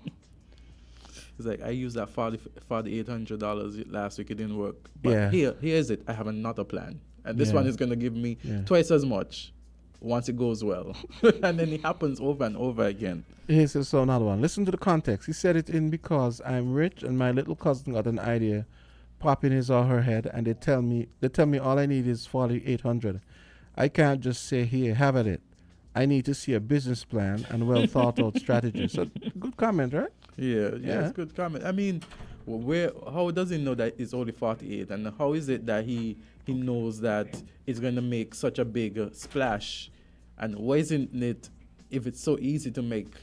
It's like, I used that $4,800 last week. It didn't work. But here's it. I have another plan. And this one is going to give me twice as much once it goes well. And then it happens over and over again. Here's another one. Listen to the context. He said it in because I'm rich and my little cousin got an idea pop in his or her head and they tell me all I need is $4,800. I can't just say, here, have at it. I need to see a business plan and well thought out strategy. So good comment, right? Yeah, it's good comment. I mean, how does he know that it's only 48, and how is it that he knows that it's going to make such a big splash? And why isn't it, if it's so easy to make,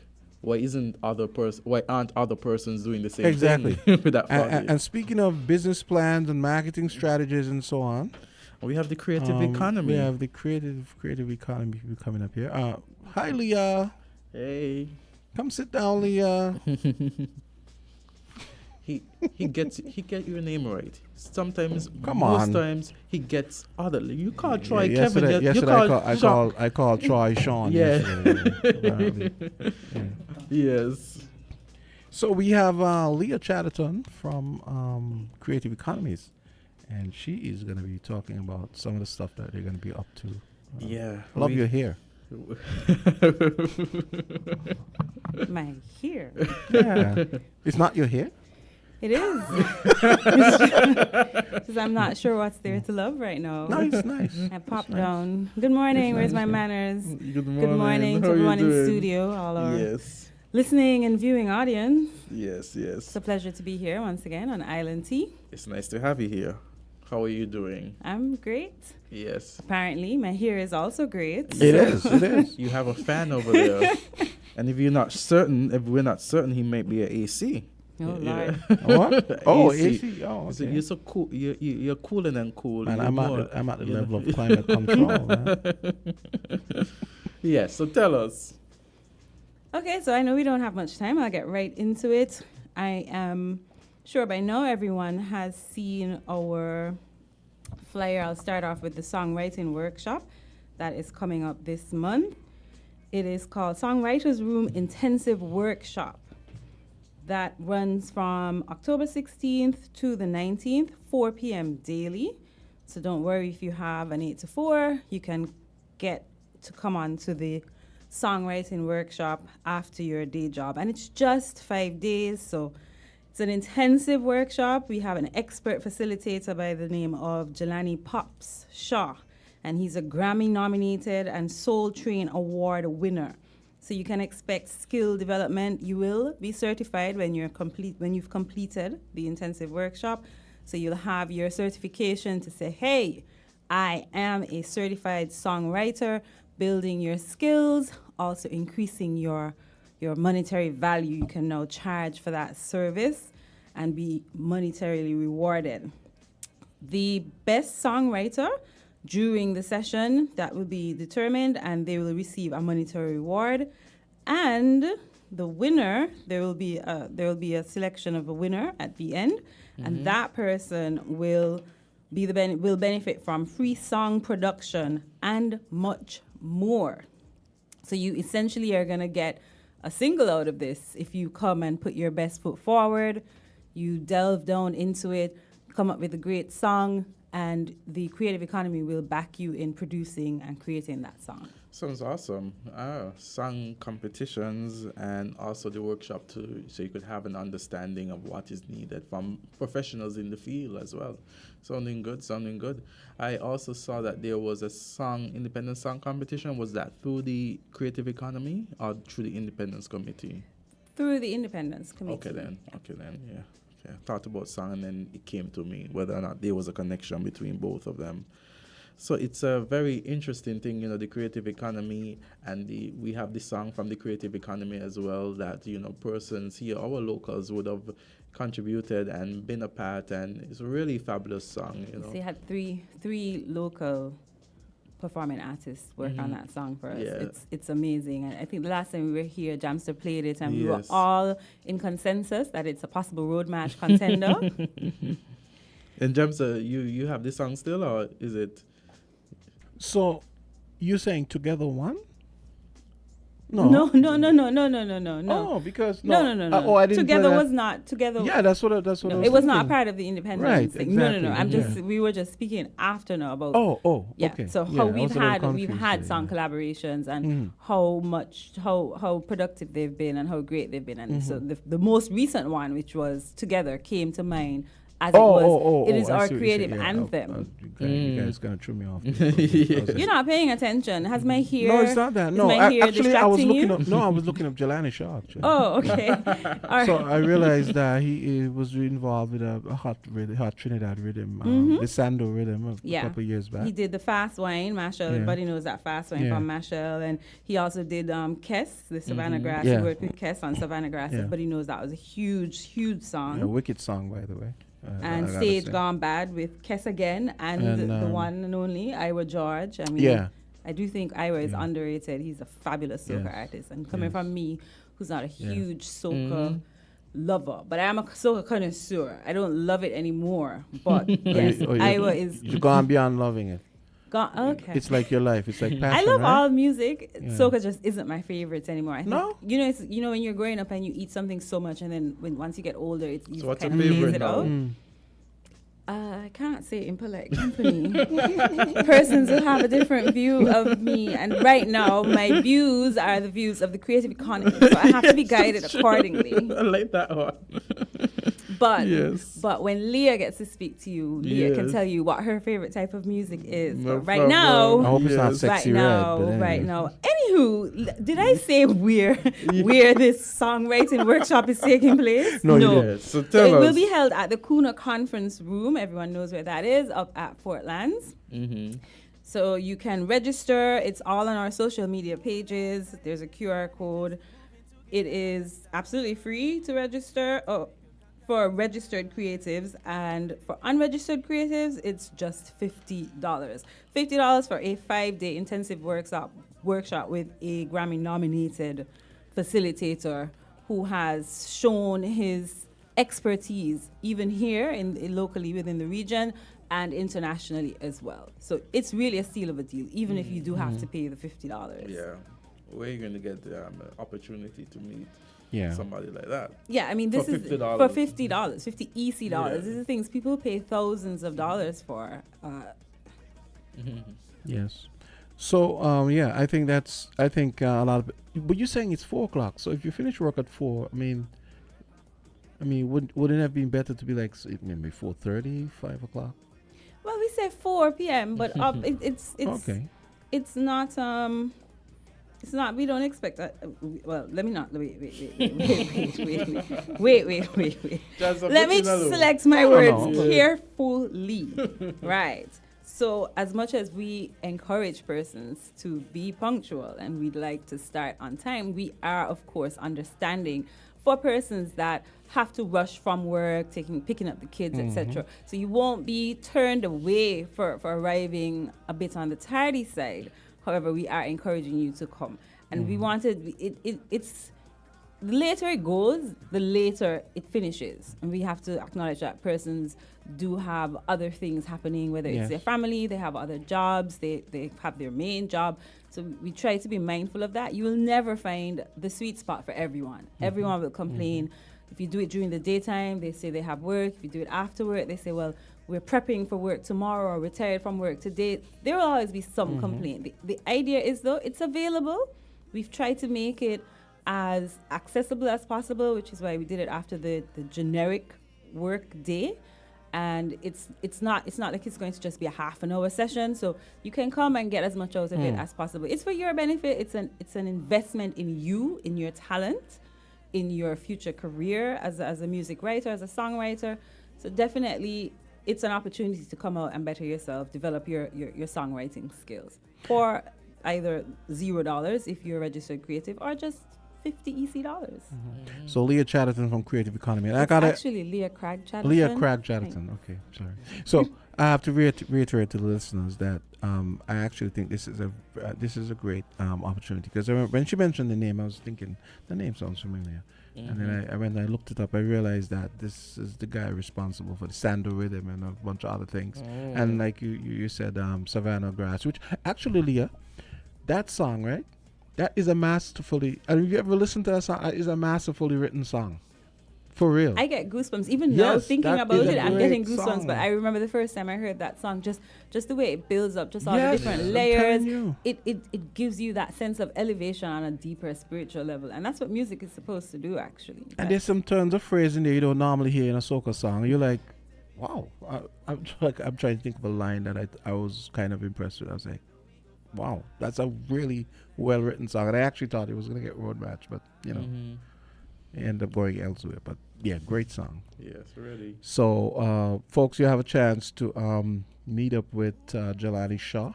why aren't other persons doing the same thing with that 48? And speaking of business plans and marketing strategies and so on, we have the creative economy. We have the creative economy coming up here. Hi, Leah. Hey. Come sit down, Leah. He gets your name right. Sometimes, most times he gets other. You call Troy Kevin. Yesterday I called Troy Sean. Yeah. Yes. So we have Leah Chatterton from Creative Economies, and she is going to be talking about some of the stuff that they're going to be up to. Love your hair. My hair. Yeah. It's not your hair? It is. Because I'm not sure what's there to love right now. No, it's nice. I popped down. Good morning. Where's my manners? Good morning to everyone in studio, all our listening and viewing audience. Yes. It's a pleasure to be here once again on Island Tea. It's nice to have you here. How are you doing? I'm great. Yes. Apparently, my hair is also great. It is. You have a fan over there. And if we're not certain, he might be an AC. Oh, Lord. What? Oh, AC. AC. Oh, So okay. you're so cool. You're cooler than cool. And You're I'm at the level of climate control. Man. Yes. So tell us. Okay, so I know we don't have much time. I'll get right into it. I am sure by now everyone has seen our flyer. I'll start off with the songwriting workshop that is coming up this month. It is called Songwriters Room Intensive Workshop. That runs from October 16th to the 19th, 4 p.m. daily. So don't worry if you have an 8 to 4, you can get to come on to the songwriting workshop after your day job. And it's just 5 days, so it's an intensive workshop. We have an expert facilitator by the name of Jelani Pops Shaw, and he's a Grammy-nominated and Soul Train Award winner. So you can expect skill development. You will be certified when you've completed the intensive workshop. So you'll have your certification to say, hey, I am a certified songwriter, building your skills, also increasing your monetary value. You can now charge for that service and be monetarily rewarded. The best songwriter during the session, that will be determined, and they will receive a monetary reward. And the winner, there will be a selection of a winner at the end, and that person will benefit from free song production and much more. So you essentially are going to get a single out of this if you come and put your best foot forward, you delve down into it, come up with a great song, and the creative economy will back you in producing and creating that song. Sounds awesome. Song competitions and also the workshop so you could have an understanding of what is needed from professionals in the field as well. Sounding good. I also saw that there was a independent song competition. Was that through the creative economy or through the independence committee? Through the independence committee. Okay then, yeah. I thought about song and then it came to me whether or not there was a connection between both of them. So it's a very interesting thing, the creative economy, and we have the song from the creative economy as well that, persons here, our locals would have contributed and been a part, and it's a really fabulous song, So you had three local performing artists work on that song for us. Yeah. It's amazing. And I think the last time we were here, Jamster played it, and we were Yes. all in consensus that it's a possible road match contender. And Jamster, you have this song still, or is it? So you're saying Together One? No. Oh, because no. I didn't Together play that. was not together. Yeah, that's what I was It was not thinking. part of the independence Right, thing. exactly. No. We were just speaking after now about. Yeah. Okay. So Yeah, how I we've was a little had confused song there, collaborations and how productive they've been and how great they've been, and so the most recent one, which was Together, came to mind. As it is I our see what you're creative saying. Yeah, anthem. You guys gonna threw me off. You're not paying attention. Has my hair? No, it's not that. is No, my hair actually, I was distracting looking you? up. No, I was looking up Jelani Shaw. Actually. Oh, okay. All right. So I realized that he was involved with a hot Trinidad rhythm, the Sando rhythm, a couple of years back. He did the Fast Wine, Mashal. Everybody knows that Fast Wine from Mashal. And he also did Kess, the Savannah Grass. He worked with Kess on Savannah Grass. Everybody knows that was a huge song. A wicked song, by the way. And Stage Gone Bad with Kess again, and the one and only Ira George. I mean, I do think Ira is underrated. He's a fabulous soca artist. And coming from me, who's not a huge soca lover, but I am a soca connoisseur. I don't love it anymore. But yes, Ira is. You've gone beyond loving it. Okay. It's like your life. It's like passion, I love right? all music. Soca just isn't my favorite anymore. I think, No? when you're growing up and you eat something so much, and then once you get older, you So what's kind your of phase favorite it now? out. I can't say in polite company. Persons will have a different view of me, and right now my views are the views of the creative economy, so I have to be guided accordingly. I like that one. But when Leah gets to speak to you, Leah can tell you what her favorite type of music is. No but right problem. now, I hope it's not sexy right now. Anywho, did I say where this songwriting workshop is taking place? No. Yes. So tell It us. will be held at the Kuna Conference Room. Everyone knows where that is, up at Fort Lands. So you can register. It's all on our social media pages. There's a QR code. It is absolutely free to register. Oh, for registered creatives, and for unregistered creatives, it's just $50. $50 for a 5-day intensive workshop with a Grammy-nominated facilitator who has shown his expertise even here locally within the region and internationally as well. So it's really a steal of a deal, even if you do have to pay the $50. Yeah. Where are you going to get the opportunity to meet somebody like that? Yeah, I mean, this is for $50, 50 EC dollars. These are things people pay thousands of dollars for. Yes. So, I think a lot of, but you're saying it's 4:00. So if you finish work at 4, wouldn't it have been better to be like maybe 4:30, 5 o'clock? Well, we say 4 p.m., but it's okay. It's not. It's not. We don't expect that. Well, let me not. Wait. Let me select my words carefully. Right. So, as much as we encourage persons to be punctual and we'd like to start on time, we are, of course, understanding for persons that have to rush from work, picking up the kids, etc. So you won't be turned away for arriving a bit on the tardy side. However, we are encouraging you to come. And we wanted, it's, the later it goes, the later it finishes. And we have to acknowledge that persons do have other things happening, whether it's their family, they have other jobs, they have their main job. So we try to be mindful of that. You will never find the sweet spot for everyone. Everyone will complain. If you do it during the daytime, they say they have work. If you do it after work, they say, well, we're prepping for work tomorrow or retired from work today. There will always be some complaint. The idea is, though, it's available. We've tried to make it as accessible as possible, which is why we did it after the generic work day. And it's not like it's going to just be a half an hour session. So you can come and get as much out of it as possible. It's for your benefit. It's an investment in you, in your talent, in your future career as a music writer, as a songwriter. So definitely it's an opportunity to come out and better yourself, develop your songwriting skills for either $0 if you're a registered creative or just 50 EC dollars. So Leah Chatterton from Creative Economy. It's actually Leah Craig Chatterton. Leah Craig Chatterton. Okay, sorry. So I have to reiterate to the listeners that I actually think this is a great opportunity, because when she mentioned the name, I was thinking the name sounds familiar. And then when I looked it up, I realized that this is the guy responsible for the Sando Rhythm and a bunch of other things. And like you said, Savannah Grass, which actually, Leah, that song, right? That is a masterfully, and if you ever listen to that song, it is a masterfully written song. For real. I get goosebumps. Even now thinking about it, I'm getting goosebumps. Song. But I remember the first time I heard that song, just the way it builds up, just all the different layers. It gives you that sense of elevation on a deeper spiritual level. And that's what music is supposed to do, actually. And there's some turns of phrase in there you don't normally hear in a soca song. You're like, wow. I'm trying to think of a line that I was kind of impressed with. I was like, wow, that's a really well-written song. And I actually thought it was going to get road match, but, it ended up going elsewhere. But, yeah, great song. Yes, really. So, folks, you have a chance to meet up with Jelani Shaw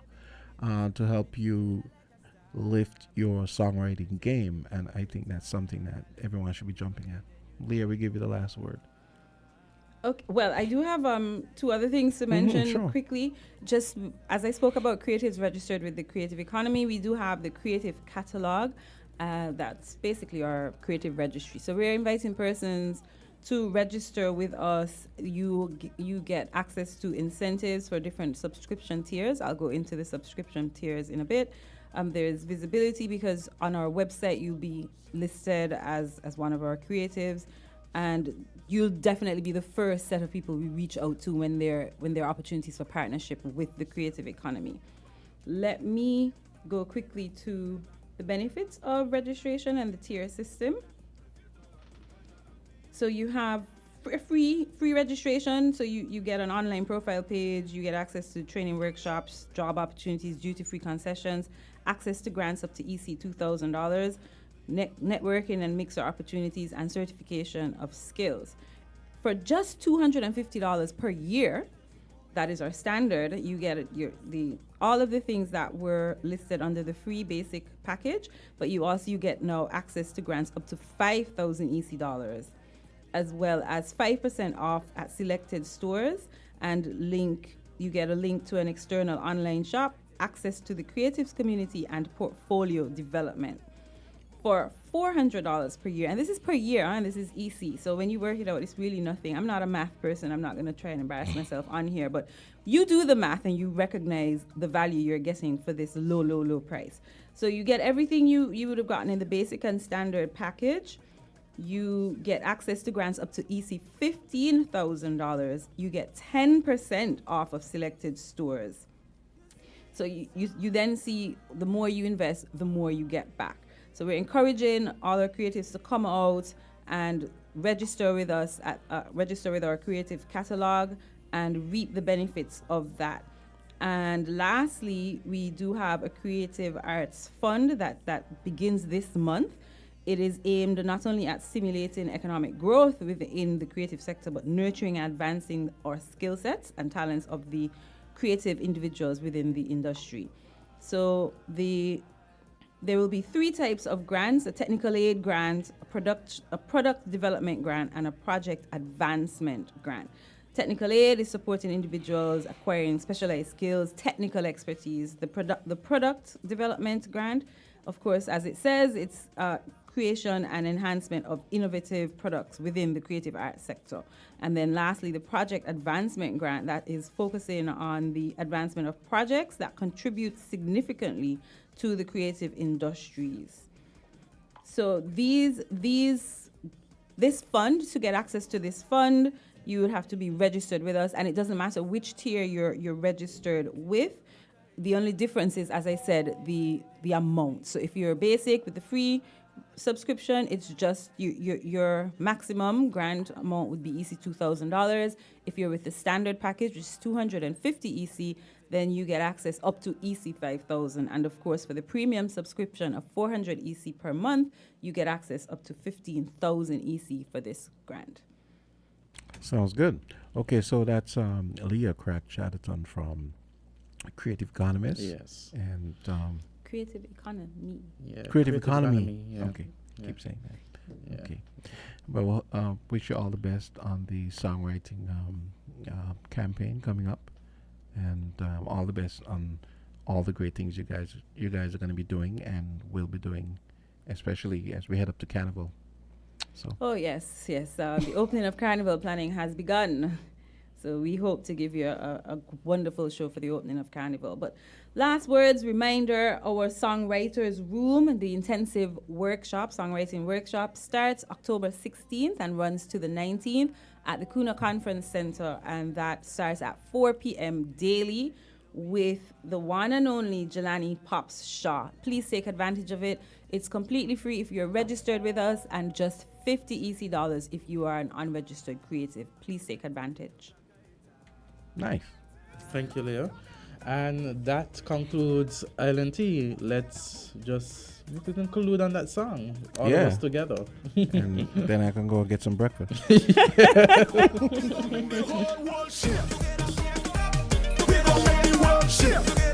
to help you lift your songwriting game. And I think that's something that everyone should be jumping at. Leah, we give you the last word. Okay. Well, I do have two other things to mention quickly. Just as I spoke about creatives registered with the Creative Economy, we do have the Creative Catalog. That's basically our creative registry. So we're inviting persons to register with us. You get access to incentives for different subscription tiers. I'll go into the subscription tiers in a bit. There's visibility because on our website you'll be listed as one of our creatives, and you'll definitely be the first set of people we reach out to when there are opportunities for partnership with the Creative Economy. Let me go quickly to the benefits of registration and the tier system. So you have free registration. So you get an online profile page, you get access to training workshops, job opportunities, duty-free concessions, access to grants up to EC $2,000, networking and mixer opportunities, and certification of skills. For just $250 per year, that is our standard, you get all of the things that were listed under the free basic package, but you get now access to grants up to 5,000 EC dollars. as well as 5% off at selected stores, and you get a link to an external online shop, access to the creatives community, and portfolio development for $400 per year. And this is per year, and this is EC. So when you work it out, it's really nothing. I'm not a math person. I'm not going to try and embarrass myself on here, but you do the math and you recognize the value you're getting for this low price. So you get everything you would have gotten in the basic and standard package. You get access to grants up to EC $15,000. You get 10% off of selected stores. So you then see the more you invest, the more you get back. So we're encouraging all our creatives to come out and register with us, register with our creative catalog, and reap the benefits of that. And lastly, we do have a creative arts fund that begins this month. It is aimed not only at stimulating economic growth within the creative sector, but nurturing and advancing our skill sets and talents of the creative individuals within the industry. So there will be 3 types of grants: a technical aid grant, a product development grant, and a project advancement grant. Technical aid is supporting individuals acquiring specialized skills, technical expertise. The product development grant, of course, as it says, it's creation and enhancement of innovative products within the creative arts sector. And then lastly, the project advancement grant, that is focusing on the advancement of projects that contribute significantly to the creative industries. So this fund, to get access to this fund, you would have to be registered with us, and it doesn't matter which tier you're registered with. The only difference is, as I said, the amount. So if you're basic with the free subscription, it's just your maximum grant amount would be EC $2,000. If you're with the standard package, which is 250 EC, then you get access up to EC 5,000. And of course, for the premium subscription of 400 EC per month, you get access up to 15,000 EC for this grant. Sounds good. Okay, so that's Leah Chatterton from Creative Economist. Yes. And Creative Economy. Yeah. Creative Economy. Yeah. Okay. Yeah. Keep saying that. Yeah. Okay. Well, wish you all the best on the songwriting campaign coming up, and all the best on all the great things you guys are going to be doing and will be doing, especially as we head up to Carnival. So. Oh yes. The opening of Carnival planning has begun. So we hope to give you a wonderful show for the opening of Carnival. But last words, reminder, our Songwriters Room, the intensive songwriting workshop, starts October 16th and runs to the 19th at the Kuna Conference Center, and that starts at 4 p.m. daily with the one and only Jelani Pops Shaw. Please take advantage of it. It's completely free if you're registered with us, and just $50 EC if you are an unregistered creative. Please take advantage. Nice. Thank you, Leo. And that concludes LNT. Let's conclude on that song. All of us together. And then I can go get some breakfast. We're gonna make the world shift.